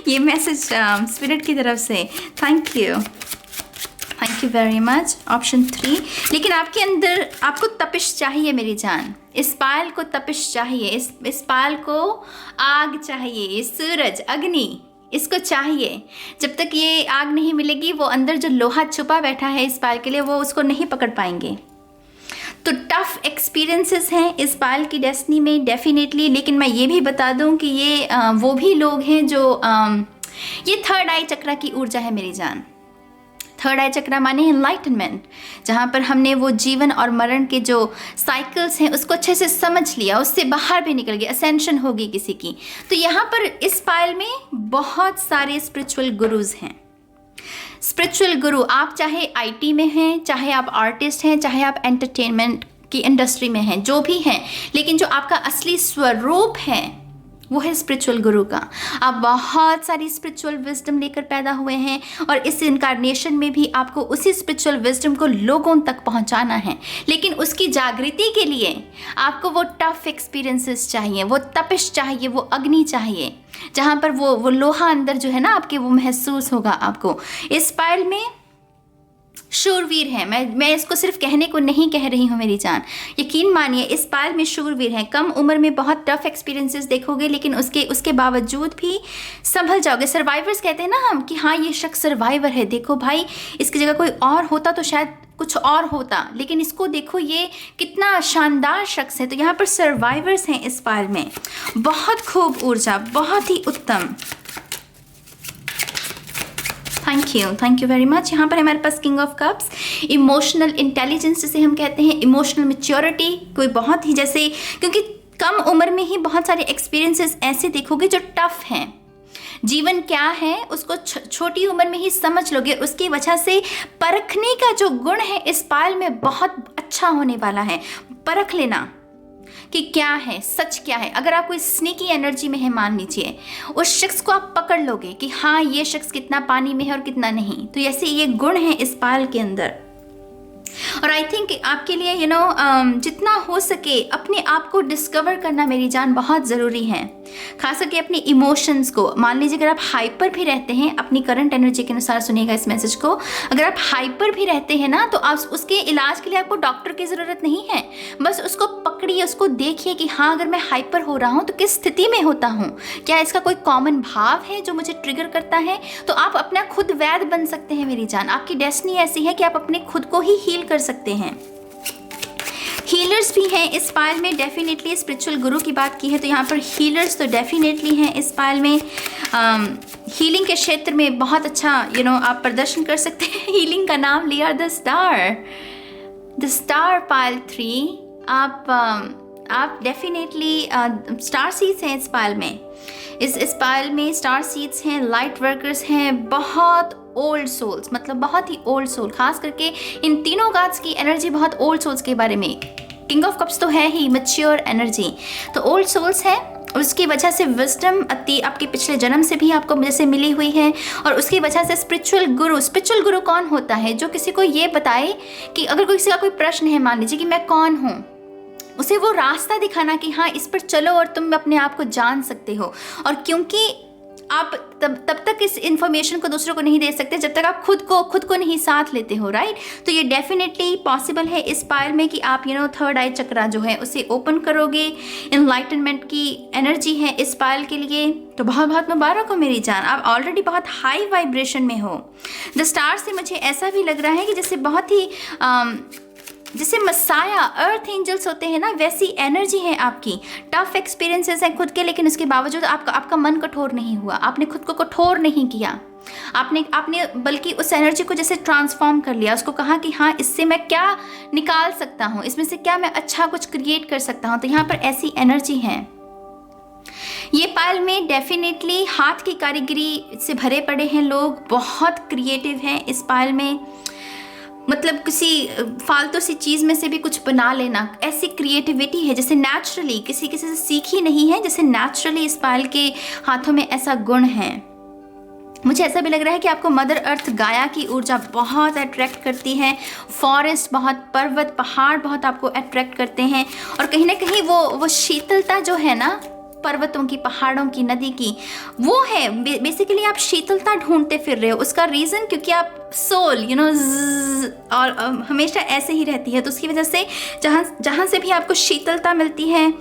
S1: ये मैसेज स्पिरिट की तरफ से। Thank you very much. Option 3, लेकिन आपके अंदर आपको तपिश चाहिए मेरी जान। इस पायल को तपिश चाहिए, इस पायल को आग चाहिए, सूरज, अग्नि, इसको चाहिए। जब तक ये आग नहीं मिलेगी, वो अंदर जो लोहा छुपा बैठा है इस पायल के लिए, वो उसको नहीं पकड़ पाएंगे। तो टफ एक्सपीरियंसेस हैं इस पायल की डेस्टिनी में डेफिनेटली। लेकिन मैं ये भी बता दूं कि ये वो भी लोग हैं जो ये थर्ड आई चक्र की ऊर्जा है मेरी जान। थर्ड आई चक्र माने एनलाइटनमेंट, जहाँ पर हमने वो जीवन और मरण के जो साइकिल्स हैं उसको अच्छे से समझ लिया, उससे बाहर भी निकल गया, असेंशन होगी किसी की। तो यहाँ पर इस पायल में बहुत सारे स्पिरिचुअल गुरुज हैं। स्पिरिचुअल गुरु, आप चाहे आईटी में हैं, चाहे आप आर्टिस्ट हैं, चाहे आप एंटरटेनमेंट की इंडस्ट्री में हैं, जो भी हैं, लेकिन जो आपका असली स्वरूप है वो है स्पिरिचुअल गुरु का। आप बहुत सारी स्पिरिचुअल विजडम लेकर पैदा हुए हैं और इस इनकारनेशन में भी आपको उसी स्पिरिचुअल विजडम को लोगों तक पहुंचाना है। लेकिन उसकी जागृति के लिए आपको वो टफ एक्सपीरियंसेस चाहिए, वो तपिश चाहिए, वो अग्नि चाहिए, जहाँ पर वो लोहा अंदर जो है ना आपके, वो महसूस होगा आपको। इस पायल में शूरवीर है, मैं इसको सिर्फ कहने को नहीं कह रही हूँ मेरी जान, यकीन मानिए इस पायल में शूरवीर हैं। कम उम्र में बहुत टफ एक्सपीरियंसेस देखोगे, लेकिन उसके बावजूद भी संभल जाओगे। सर्वाइवर्स कहते हैं ना हम कि हाँ ये शख्स सर्वाइवर है, देखो भाई इसकी जगह कोई और होता तो शायद कुछ और होता, लेकिन इसको देखो ये कितना शानदार शख्स है। तो यहाँ पर सर्वाइवर्स हैं इस पायल में। बहुत खूब ऊर्जा, बहुत ही उत्तम। Thank you very much. यहाँ पर हमारे पास king of cups, emotional intelligence जिसे हम कहते हैं, इमोशनल मैच्योरिटी, कोई बहुत ही जैसे, क्योंकि कम उम्र में ही बहुत सारे एक्सपीरियंसेस ऐसे देखोगे जो टफ हैं। जीवन क्या है उसको छोटी उम्र में ही समझ लोगे, उसकी वजह से परखने का जो गुण है इस पायल में बहुत अच्छा होने वाला है। परख लेना कि क्या है, सच क्या है। अगर आप कोई स्नीकी एनर्जी में है, मान लीजिए, उस शख्स को आप पकड़ लोगे कि हाँ ये शख्स कितना पानी में है और कितना नहीं। तो ऐसे ये गुण है इस पायल के अंदर। और आई थिंक आपके लिए जितना हो सके अपने आप को डिस्कवर करना मेरी जान बहुत ज़रूरी है। खास करके अपने इमोशंस को। मान लीजिए अगर आप हाइपर भी रहते हैं, अपनी करंट एनर्जी के अनुसार सुनिएगा इस मैसेज को, अगर आप हाइपर भी रहते हैं ना, तो आप उसके इलाज के लिए आपको डॉक्टर की ज़रूरत नहीं है। बस उसको पकड़िए, उसको देखिए कि हाँ अगर मैं हाइपर हो रहा हूँ तो किस स्थिति में होता हूँ, क्या इसका कोई कॉमन भाव है जो मुझे ट्रिगर करता है। तो आप अपना खुद वैद्य बन सकते हैं मेरी जान। आपकी डेस्टिनी ऐसी है कि आप अपने खुद को ही हील कर सकते हैं। हीलर्स भी हैं इस पायल में डेफिनेटली। स्पिरिचुअल गुरु की बात की है तो यहाँ पर हीलर्स तो डेफिनेटली हैं इस पायल में। हीलिंग के क्षेत्र में बहुत अच्छा आप प्रदर्शन कर सकते हैं। हीलिंग का नाम लिया द स्टार पायल 3। आप डेफिनेटली स्टार सीड्स हैं इस पायल में। इस पायल में स्टार सीड्स हैं, लाइट वर्कर्स हैं, बहुत ओल्ड सोल्स, मतलब बहुत ही ओल्ड सोल। खास करके इन तीनों गाड्स की एनर्जी बहुत ओल्ड सोल्स के बारे में। किंग ऑफ कप्स तो है ही मैच्योर एनर्जी, तो ओल्ड सोल्स है। उसकी वजह से विजडम आपके पिछले जन्म से भी आपको जैसे मिली हुई है। और उसकी वजह से स्पिरिचुअल गुरु कौन होता है? जो किसी को ये बताए कि अगर किसी का कोई प्रश्न है, मान लीजिए कि मैं कौन हूँ, उसे वो रास्ता दिखाना कि हाँ इस पर चलो और तुम अपने आप को जान सकते हो। और क्योंकि आप तब तक इस इंफॉर्मेशन को दूसरों को नहीं दे सकते जब तक आप खुद को नहीं साथ लेते हो, राइट। तो ये डेफिनेटली पॉसिबल है इस पायल में कि आप थर्ड आई चक्रा जो है उसे ओपन करोगे। इनलाइटनमेंट की एनर्जी है इस पायल के लिए। तो बहुत बहुत मुबारक हो मेरी जान, आप ऑलरेडी बहुत हाई वाइब्रेशन में हो। द स्टार से मुझे ऐसा भी लग रहा है कि जैसे बहुत ही जैसे मसाया अर्थ एंजल्स होते हैं ना, वैसी एनर्जी है आपकी। टफ एक्सपीरियंसेस हैं खुद के, लेकिन उसके बावजूद आपका मन कठोर नहीं हुआ, आपने खुद को कठोर नहीं किया, आपने बल्कि उस एनर्जी को जैसे ट्रांसफॉर्म कर लिया। उसको कहा कि हाँ, इससे मैं क्या निकाल सकता हूँ, इसमें से क्या मैं अच्छा कुछ क्रिएट कर सकता हूँ। तो यहाँ पर ऐसी एनर्जी है। ये पायल में डेफिनेटली हाथ की कारीगरी से भरे पड़े हैं लोग, बहुत क्रिएटिव हैं इस पायल में। मतलब किसी फालतू सी चीज़ में से भी कुछ बना लेना, ऐसी क्रिएटिविटी है जैसे नेचुरली किसी से सीखी नहीं है, जैसे नेचुरली इस पायल के हाथों में ऐसा गुण है। मुझे ऐसा भी लग रहा है कि आपको मदर अर्थ गाया की ऊर्जा बहुत अट्रैक्ट करती है। फॉरेस्ट बहुत, पर्वत पहाड़ बहुत आपको अट्रैक्ट करते हैं। और कहीं ना कहीं वो शीतलता जो है ना, पर्वतों की, पहाड़ों की, नदी की, वो है बेसिकली आप शीतलता ढूंढते फिर रहे हो। उसका रीज़न क्योंकि आप सोल और हमेशा ऐसे ही रहती है, तो उसकी वजह से जहाँ से भी आपको शीतलता मिलती है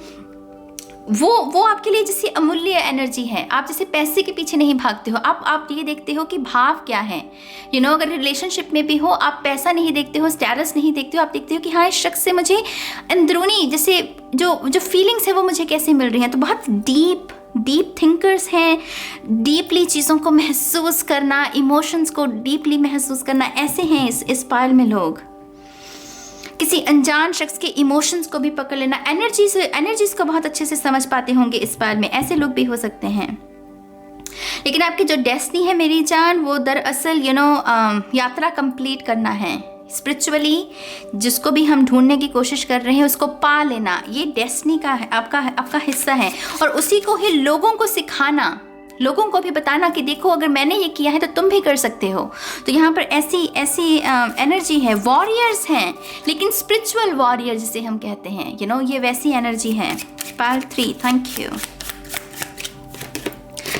S1: वो आपके लिए जैसे अमूल्य एनर्जी है। आप जैसे पैसे के पीछे नहीं भागते हो, आप ये देखते हो कि भाव क्या है। अगर रिलेशनशिप में भी हो, आप पैसा नहीं देखते हो, स्टेटस नहीं देखते हो, आप देखते हो कि हाँ, इस शख्स से मुझे अंदरूनी जैसे जो फीलिंग्स है वो मुझे कैसे मिल रही हैं। तो बहुत डीप थिंकर्स हैं, डीपली चीज़ों को महसूस करना, इमोशंस को डीपली महसूस करना, ऐसे हैं इस पायल में लोग। किसी अनजान शख्स के इमोशंस को भी पकड़ लेना, एनर्जीज को बहुत अच्छे से समझ पाते होंगे इस पायल में, ऐसे लोग भी हो सकते हैं। लेकिन आपकी जो डेस्टिनी है मेरी जान, वो दरअसल यात्रा कंप्लीट करना है स्पिरिचुअली। जिसको भी हम ढूंढने की कोशिश कर रहे हैं उसको पा लेना, ये डेस्टिनी का है, आपका हिस्सा है। और उसी को ही लोगों को सिखाना, लोगों को भी बताना कि देखो, अगर मैंने ये किया है तो तुम भी कर सकते हो। तो यहाँ पर ऐसी एनर्जी है। वॉरियर्स हैं, लेकिन स्पिरिचुअल वॉरियर जिसे हम कहते हैं, ये वैसी एनर्जी है। पायल 3, थैंक यू।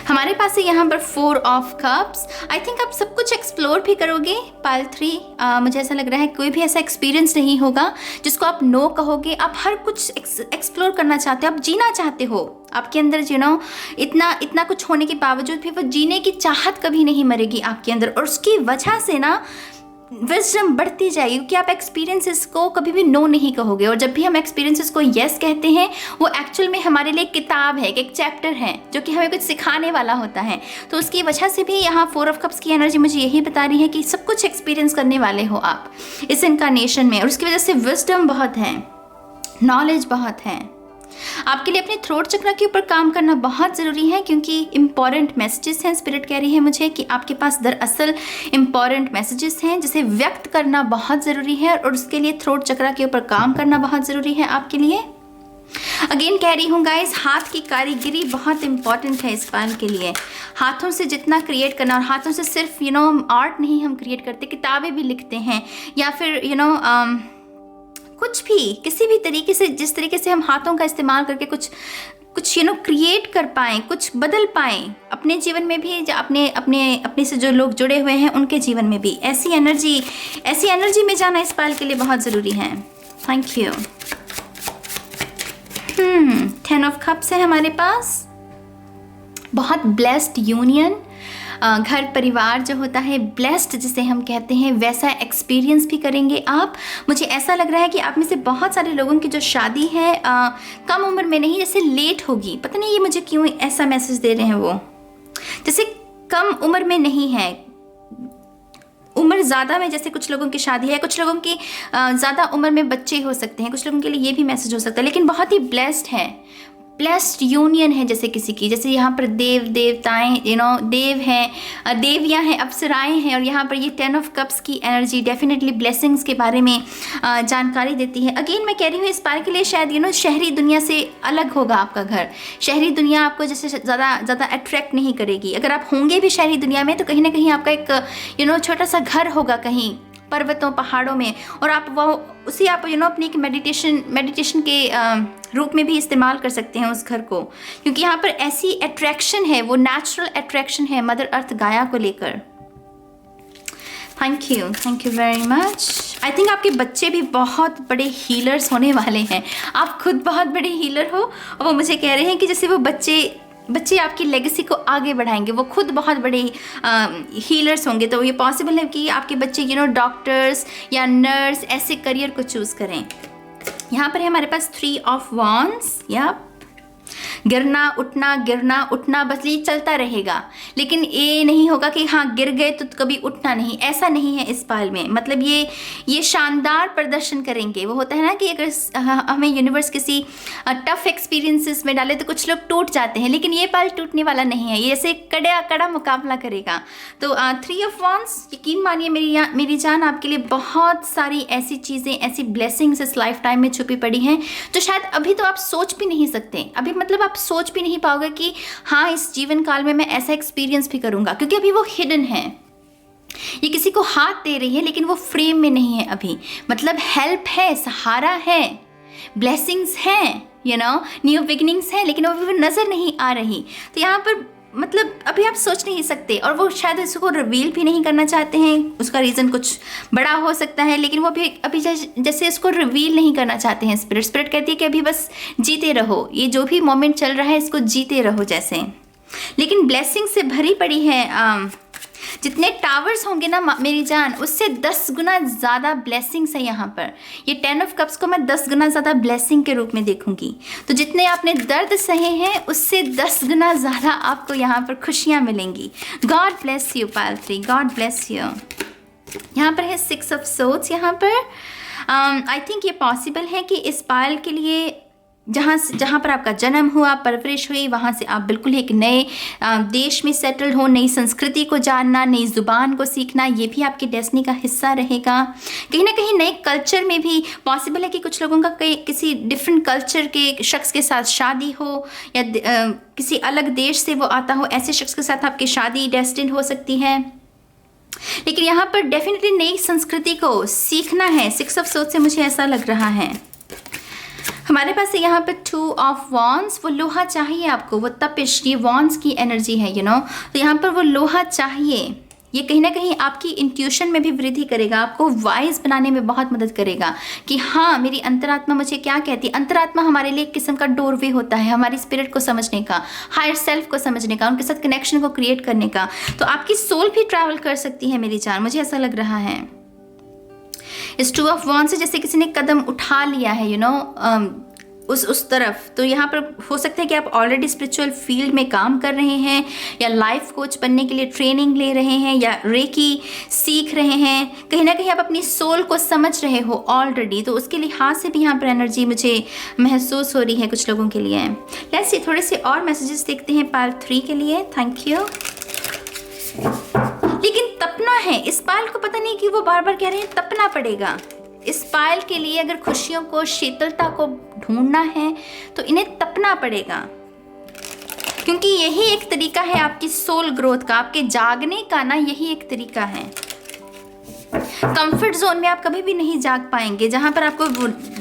S1: हमारे पास है यहाँ पर 4 ऑफ कप्स। आई थिंक आप सब कुछ एक्सप्लोर भी करोगे पायल 3। मुझे ऐसा लग रहा है कोई भी ऐसा एक्सपीरियंस नहीं होगा जिसको आप नो कहोगे। आप हर कुछ एक्सप्लोर करना चाहते हो, आप जीना चाहते हो। आपके अंदर इतना कुछ होने के बावजूद भी वो जीने की चाहत कभी नहीं मरेगी आपके अंदर। और उसकी वजह से ना विजडम बढ़ती जाएगी, क्योंकि आप एक्सपीरियंसेस को कभी भी नो नहीं कहोगे। और जब भी हम एक्सपीरियंसेस को यस कहते हैं, वो एक्चुअल में हमारे लिए किताब है, एक चैप्टर है जो कि हमें कुछ सिखाने वाला होता है। तो उसकी वजह से भी यहाँ 4 ऑफ कप्स की एनर्जी मुझे यही बता रही है कि सब कुछ एक्सपीरियंस करने वाले हो आप इस इनकारनेशन में। और उसकी वजह से विजडम बहुत है, नॉलेज बहुत है। आपके लिए अपने थ्रोट चक्र के ऊपर काम करना बहुत ज़रूरी है, क्योंकि इम्पॉर्टेंट मैसेजेस हैं। स्पिरिट कह रही है मुझे कि आपके पास दरअसल इम्पॉर्टेंट मैसेजेस हैं जिसे व्यक्त करना बहुत ज़रूरी है, और उसके लिए थ्रोट चक्र के ऊपर काम करना बहुत ज़रूरी है आपके लिए। अगेन कह रही हूँ गाइस, हाथ की कारीगरी बहुत इंपॉर्टेंट है इस पायल के लिए। हाथों से जितना क्रिएट करना, और हाथों से सिर्फ आर्ट नहीं हम क्रिएट करते, किताबें भी लिखते हैं, या फिर कुछ भी, किसी भी तरीके से, जिस तरीके से हम हाथों का इस्तेमाल करके कुछ क्रिएट कर पाएँ, कुछ बदल पाएँ अपने जीवन में भी, अपने से जो लोग जुड़े हुए हैं उनके जीवन में भी। ऐसी एनर्जी में जाना इस पायल के लिए बहुत ज़रूरी है। Thank you. 10 ऑफ कप्स है हमारे पास। बहुत ब्लेस्ड यूनियन, घर परिवार जो होता है, ब्लेस्ड जिसे हम कहते हैं, वैसा एक्सपीरियंस भी करेंगे आप। मुझे ऐसा लग रहा है कि आप में से बहुत सारे लोगों की जो शादी है कम उम्र में नहीं, जैसे लेट होगी। पता नहीं ये मुझे क्यों ऐसा मैसेज दे रहे हैं, वो जैसे कम उम्र में नहीं है, उम्र ज़्यादा में जैसे कुछ लोगों की शादी है, कुछ लोगों की ज़्यादा उम्र में बच्चे हो सकते हैं, कुछ लोगों के लिए ये भी मैसेज हो सकता है। लेकिन बहुत ही ब्लेस्ड है, ब्लेस्ड यूनियन है जैसे किसी की, जैसे यहाँ पर देवताएं, देव हैं, देवियाँ हैं, अप्सराएं हैं। और यहाँ पर ये 10 ऑफ कप्स की एनर्जी डेफिनेटली ब्लेसिंग्स के बारे में जानकारी देती है। अगेन मैं कह रही हूँ इस पायल के लिए शायद शहरी दुनिया से अलग होगा आपका घर। शहरी दुनिया आपको जैसे ज़्यादा अट्रैक्ट नहीं करेगी। अगर आप होंगे भी शहरी दुनिया में, तो कहीं ना कहीं आपका एक छोटा सा घर होगा कहीं पर्वतों पहाड़ों में, और आप वो उसी आप अपनी एक मेडिटेशन के रूप में भी इस्तेमाल कर सकते हैं उस घर को, क्योंकि यहाँ पर ऐसी अट्रैक्शन है, वो नेचुरल अट्रैक्शन है मदर अर्थ गाया को लेकर। Thank you very much. I think आपके बच्चे भी बहुत बड़े हीलर्स होने वाले हैं। आप खुद बहुत बड़े हीलर हो, और वो मुझे कह रहे हैं कि जैसे वो बच्चे आपकी लेगेसी को आगे बढ़ाएंगे, वो खुद बहुत बड़े हीलर्स होंगे। तो ये पॉसिबल है कि आपके बच्चे डॉक्टर्स या नर्स ऐसे करियर को चूज़ करें। यहाँ पर है हमारे पास 3 ऑफ वॉन्ड्स, या गिरना उठना बस ये चलता रहेगा, लेकिन ये नहीं होगा कि हाँ गिर गए तो कभी उठना नहीं, ऐसा नहीं है इस पाल में। मतलब ये शानदार प्रदर्शन करेंगे। वो होता है ना कि अगर हमें यूनिवर्स किसी टफ एक्सपीरियंसेस में डाले तो कुछ लोग टूट जाते हैं, लेकिन ये पाल टूटने वाला नहीं है, ये ऐसे कड़ा मुकाबला करेगा। तो 3 ऑफ वॉन्ड्स, यकीन मानिए मेरी जान, आपके लिए बहुत सारी ऐसी चीज़ें, ऐसी ब्लेसिंग्स इस लाइफ टाइम में छुपी पड़ी हैं जो शायद अभी तो आप सोच भी नहीं सकते। अभी मतलब आप सोच भी नहीं पाओगे कि हाँ इस जीवन काल में मैं ऐसा एक्सपीरियंस भी करूंगा, क्योंकि अभी वो हिडन है। ये किसी को हाथ दे रही है, लेकिन वो फ्रेम में नहीं है अभी। मतलब हेल्प है, सहारा है, ब्लेसिंग्स हैं, न्यू बिगिनिंग्स हैं, लेकिन वो अभी नजर नहीं आ रही। तो यहाँ पर मतलब अभी आप सोच नहीं सकते, और वो शायद इसको रिवील भी नहीं करना चाहते हैं। उसका रीज़न कुछ बड़ा हो सकता है, लेकिन वो अभी जैसे इसको रिवील नहीं करना चाहते हैं। स्पिरिट कहती है कि अभी बस जीते रहो, ये जो भी मोमेंट चल रहा है इसको जीते रहो जैसे। लेकिन ब्लेसिंग से भरी पड़ी है। जितने टावर्स होंगे ना मेरी जान, उससे 10 गुना ज़्यादा ब्लेसिंग्स है यहाँ पर। ये 10 ऑफ कप्स को मैं 10 गुना ज़्यादा ब्लेसिंग के रूप में देखूंगी। तो जितने आपने दर्द सहे हैं उससे 10 गुना ज़्यादा आपको यहाँ पर खुशियाँ मिलेंगी। God bless you Payal 3, God bless you. यहाँ पर है 6 ऑफ सोर्ड्स। यहाँ पर आई थिंक ये पॉसिबल है कि इस पायल के लिए जहाँ पर आपका जन्म हुआ, परवरिश हुई, वहाँ से आप बिल्कुल एक नए देश में सेटल्ड हो। नई संस्कृति को जानना, नई ज़ुबान को सीखना, ये भी आपकी डेस्टिनी का हिस्सा रहेगा। कहीं ना कहीं नए कल्चर में भी पॉसिबल है कि कुछ लोगों का किसी डिफरेंट कल्चर के शख्स के साथ शादी हो, या किसी अलग देश से वो आता हो, ऐसे शख्स के साथ आपकी शादी डेस्टिन हो सकती है। लेकिन यहाँ पर डेफिनेटली नई संस्कृति को सीखना है। 6 ऑफ सोर्ड्स से मुझे ऐसा लग रहा है। हमारे पास यहाँ पे 2 ऑफ वॉन्ड्स, वो लोहा चाहिए आपको, वो तपिश, ये वॉन्ड्स की एनर्जी है तो यहाँ पर वो लोहा चाहिए। ये कहीं ना कहीं आपकी इंट्यूशन में भी वृद्धि करेगा, आपको वाइज बनाने में बहुत मदद करेगा कि हाँ मेरी अंतरात्मा मुझे क्या कहती है। अंतरात्मा हमारे लिए एक किस्म का डोरवे होता है, हमारी स्पिरिट को समझने का, हायर सेल्फ को समझने का, उनके साथ कनेक्शन को क्रिएट करने का। तो आपकी सोल भी ट्रैवल कर सकती है मेरी जान, मुझे ऐसा लग रहा है। इस 2 ऑफ वॉन्ड्स से जैसे किसी ने कदम उठा लिया है उस तरफ। तो यहाँ पर हो सकता है कि आप ऑलरेडी स्पिरिचुअल फील्ड में काम कर रहे हैं, या लाइफ कोच बनने के लिए ट्रेनिंग ले रहे हैं, या रेकी सीख रहे हैं। कहीं ना कहीं आप अपनी सोल को समझ रहे हो ऑलरेडी, तो उसके लिहाज से भी यहाँ पर एनर्जी मुझे महसूस हो रही है कुछ लोगों के लिए। लेट्स थोड़े से और मैसेजेस देखते हैं पाल 3 के लिए। Thank you. लेकिन तपना है इस पायल को, पता नहीं कि वो बार बार कह रहे हैं तपना पड़ेगा। इस पायल के लिए अगर खुशियों को, शीतलता को ढूंढना है तो इन्हें तपना पड़ेगा, क्योंकि यही एक तरीका है आपकी सोल ग्रोथ का, आपके जागने का ना, यही एक तरीका है। कंफर्ट जोन में आप कभी भी नहीं जाग पाएंगे। जहाँ पर आपको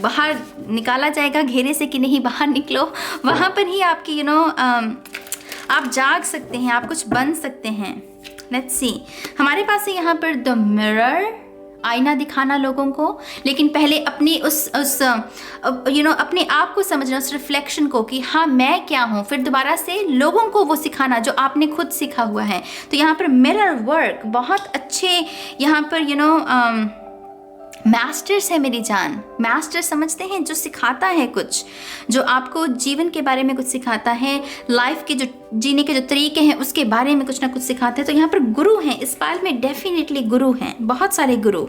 S1: बाहर निकाला जाएगा घेरे से कि नहीं बाहर निकलो, वहाँ पर ही आपकी आप जाग सकते हैं, आप कुछ बन सकते हैं। लेट्स सी, हमारे पास है यहाँ पर द मिरर, आईना दिखाना लोगों को, लेकिन पहले अपनी अपने आप को समझना, उस रिफ्लेक्शन को कि हाँ मैं क्या हूँ, फिर दोबारा से लोगों को वो सिखाना जो आपने खुद सीखा हुआ है। तो यहाँ पर मिरर वर्क बहुत अच्छे, यहाँ पर मास्टर्स है मेरी जान। मास्टर समझते हैं जो सिखाता है कुछ, जो आपको जीवन के बारे में कुछ सिखाता है, लाइफ के जो जीने के जो तरीके हैं उसके बारे में कुछ ना कुछ सिखाते हैं। तो यहाँ पर गुरु हैं, इस पाल में डेफिनेटली गुरु हैं, बहुत सारे गुरु।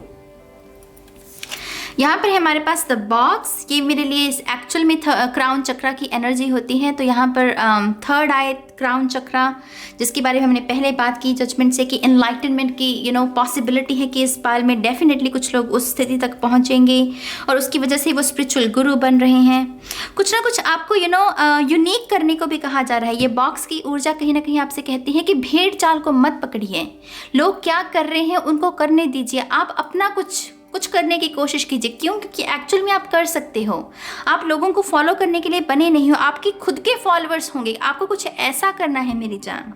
S1: यहाँ पर है हमारे पास द बॉक्स। ये मेरे लिए एक्चुअल में क्राउन चक्रा की एनर्जी होती है। तो यहाँ पर थर्ड आई क्राउन चक्रा, जिसके बारे में हमने पहले बात की जजमेंट से कि एनलाइटनमेंट की पॉसिबिलिटी है कि इस पाल में डेफिनेटली कुछ लोग उस स्थिति तक पहुँचेंगे और उसकी वजह से वो स्पिरिचुअल गुरु बन रहे हैं। कुछ ना कुछ आपको यूनिक करने को भी कहा जा रहा है। ये बॉक्स की ऊर्जा कहीं ना कहीं आपसे कहती है कि भेड़ चाल को मत पकड़िए, लोग क्या कर रहे हैं उनको करने दीजिए, आप अपना कुछ करने की कोशिश कीजिए। क्यों? क्योंकि एक्चुअल में आप कर सकते हो। आप लोगों को फॉलो करने के लिए बने नहीं हो, आपके खुद के फॉलोअर्स होंगे। आपको कुछ ऐसा करना है मेरी जान।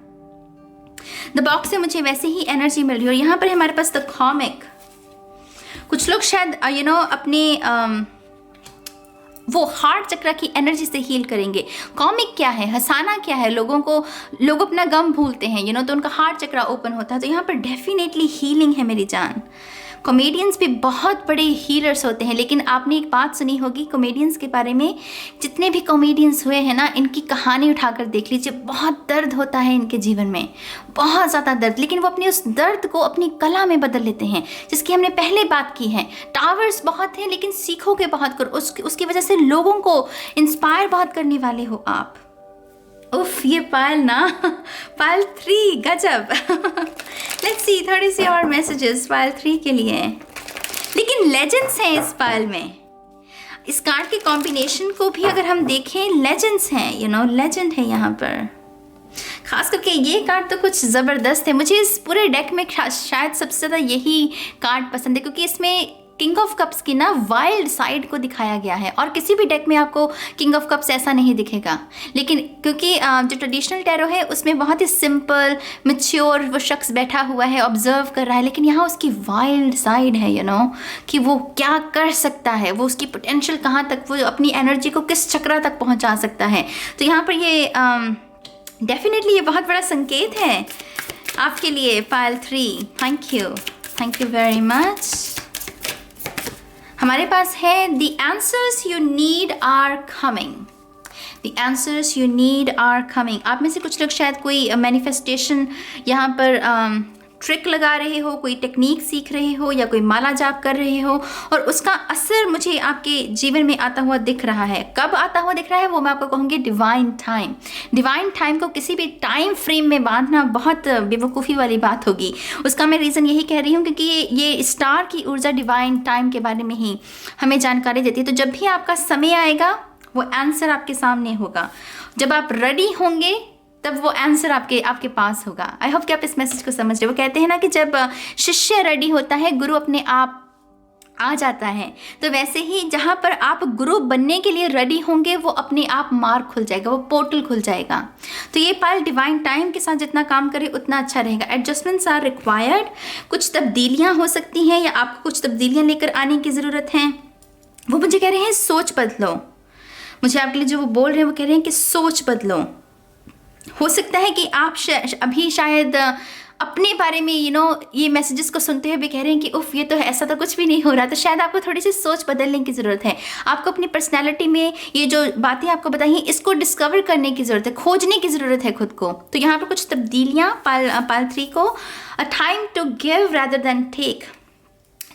S1: द बॉक्स से मुझे वैसे ही एनर्जी मिल रही है। और यहाँ पर हमारे पास द कॉमिक। कुछ लोग शायद अपने वो हार्ट चक्र की एनर्जी से हील करेंगे। कॉमिक क्या है? हंसाना क्या है? लोग अपना गम भूलते हैं तो उनका हार्ट चक्र ओपन होता है। तो यहाँ पर डेफिनेटली हीलिंग है मेरी जान। कॉमेडियंस भी बहुत बड़े हीलर्स होते हैं, लेकिन आपने एक बात सुनी होगी कॉमेडियंस के बारे में। जितने भी कॉमेडियंस हुए हैं ना, इनकी कहानी उठाकर देख लीजिए। बहुत दर्द होता है इनके जीवन में, बहुत ज़्यादा दर्द, लेकिन वो अपने उस दर्द को अपनी कला में बदल लेते हैं, जिसकी हमने पहले बात की है। टावर्स बहुत हैं, लेकिन सीखोगे बहुत करो। उसकी वजह से लोगों को इंस्पायर बहुत करने वाले हो आप। उफ, ये पायल ना, पायल 3 गजब। लेट्स सी थोड़ी सी और मैसेजेस पायल 3 के लिए। लेकिन लेजेंड्स हैं इस पायल में। इस कार्ड के कॉम्बिनेशन को भी अगर हम देखें, लेजेंड्स हैं, लेजेंड है यहाँ पर। खास करके ये कार्ड तो कुछ ज़बरदस्त है। मुझे इस पूरे डेक में शायद सबसे ज़्यादा यही कार्ड पसंद है, क्योंकि इसमें किंग ऑफ कप्स की ना वाइल्ड साइड को दिखाया गया है। और किसी भी डेक में आपको किंग ऑफ कप्स ऐसा नहीं दिखेगा, लेकिन क्योंकि जो ट्रेडिशनल टैरो है उसमें बहुत ही सिंपल मैच्योर वो शख्स बैठा हुआ है, ऑब्जर्व कर रहा है, लेकिन यहाँ उसकी वाइल्ड साइड है कि वो क्या कर सकता है, वो उसकी पोटेंशियल कहाँ तक, वो अपनी एनर्जी को किस चक्र तक पहुँचा सकता है। तो यहाँ पर ये डेफिनेटली ये बहुत बड़ा संकेत है आपके लिए pile 3। Thank you very much. हमारे पास है the answers you need are coming. The answers you need are coming. आप में से कुछ लोग शायद कोई मैनिफेस्टेशन यहाँ पर ट्रिक लगा रहे हो, कोई टेक्निक सीख रहे हो, या कोई माला जाप कर रहे हो, और उसका असर मुझे आपके जीवन में आता हुआ दिख रहा है। कब आता हुआ दिख रहा है वो मैं आपको कहूँगी डिवाइन टाइम। डिवाइन टाइम को किसी भी टाइम फ्रेम में बांधना बहुत बेवकूफ़ी वाली बात होगी। उसका मैं रीज़न यही कह रही हूँ क्योंकि ये स्टार की ऊर्जा डिवाइन टाइम के बारे में ही हमें जानकारी देती है। तो जब भी आपका समय आएगा वो आंसर आपके सामने होगा। जब आप रेडी होंगे तब वो आंसर आपके पास होगा। आई होप कि आप इस मैसेज को समझ रहे हो। वो कहते हैं ना कि जब शिष्य रेडी होता है गुरु अपने आप आ जाता है। तो वैसे ही जहाँ पर आप गुरु बनने के लिए रेडी होंगे वो अपने आप मार्ग खुल जाएगा, वो पोर्टल खुल जाएगा। तो ये पायल डिवाइन टाइम के साथ जितना काम करे उतना अच्छा रहेगा। Adjustments are required. कुछ तब्दीलियाँ हो सकती हैं या आपको कुछ तब्दीलियाँ लेकर आने की ज़रूरत है। वो मुझे कह रहे हैं सोच बदलो। मुझे आपके लिए जो वो बोल रहे हैं वो कह रहे हैं कि सोच बदलो। हो सकता है कि आप अभी शायद अपने बारे में ये मैसेजेस को सुनते हुए भी कह रहे हैं कि उफ, ये तो ऐसा तो कुछ भी नहीं हो रहा। तो शायद आपको थोड़ी सी सोच बदलने की ज़रूरत है। आपको अपनी पर्सनैलिटी में ये जो बातें आपको बताई हैं इसको डिस्कवर करने की ज़रूरत है, खोजने की ज़रूरत है खुद को। तो यहाँ पर कुछ तब्दीलियाँ पायल 3 को a time to give rather than take,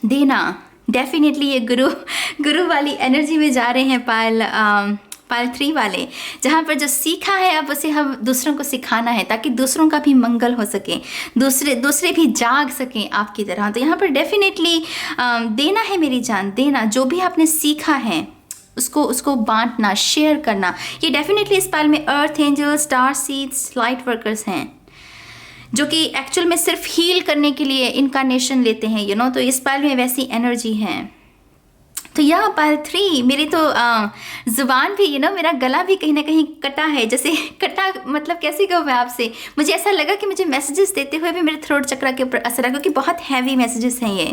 S1: देना। डेफिनेटली ये गुरु वाली एनर्जी में जा रहे हैं पायल 3 वाले, जहाँ पर जो सीखा है अब उसे हम दूसरों को सिखाना है ताकि दूसरों का भी मंगल हो सके, दूसरे भी जाग सकें आपकी तरह। तो यहाँ पर डेफिनेटली देना है मेरी जान, देना। जो भी आपने सीखा है उसको बांटना, शेयर करना। ये डेफिनेटली इस पायल में earth angel, star seeds, light workers हैं जो कि एक्चुअल में सिर्फ हील करने के लिए इनकारनेशन लेते हैं तो इस पायल में वैसी एनर्जी है। तो यह पायल 3 मेरी तो ज़ुबान भी मेरा गला भी कहीं ना कहीं कटा है। जैसे कटा मतलब कैसे कहूँ मैं आपसे, मुझे ऐसा लगा कि मुझे मैसेजेस देते हुए भी मेरे थ्रोट चक्र के ऊपर असर है, क्योंकि बहुत हैवी मैसेजेस हैं ये।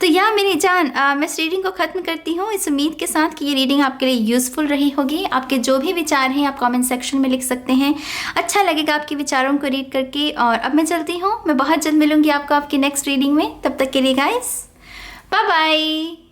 S1: तो यह मेरी जान मैं इस रीडिंग को ख़त्म करती हूँ इस उम्मीद के साथ कि ये रीडिंग आपके लिए यूज़फुल रही होगी। आपके जो भी विचार हैं आप कमेंट सेक्शन में लिख सकते हैं। अच्छा लगेगा आपके विचारों को रीड करके। और अब मैं चलती हूँ, मैं बहुत जल्द मिलूँगी आपको आपकी नेक्स्ट रीडिंग में। तब तक के लिए गाइस बाय बाय।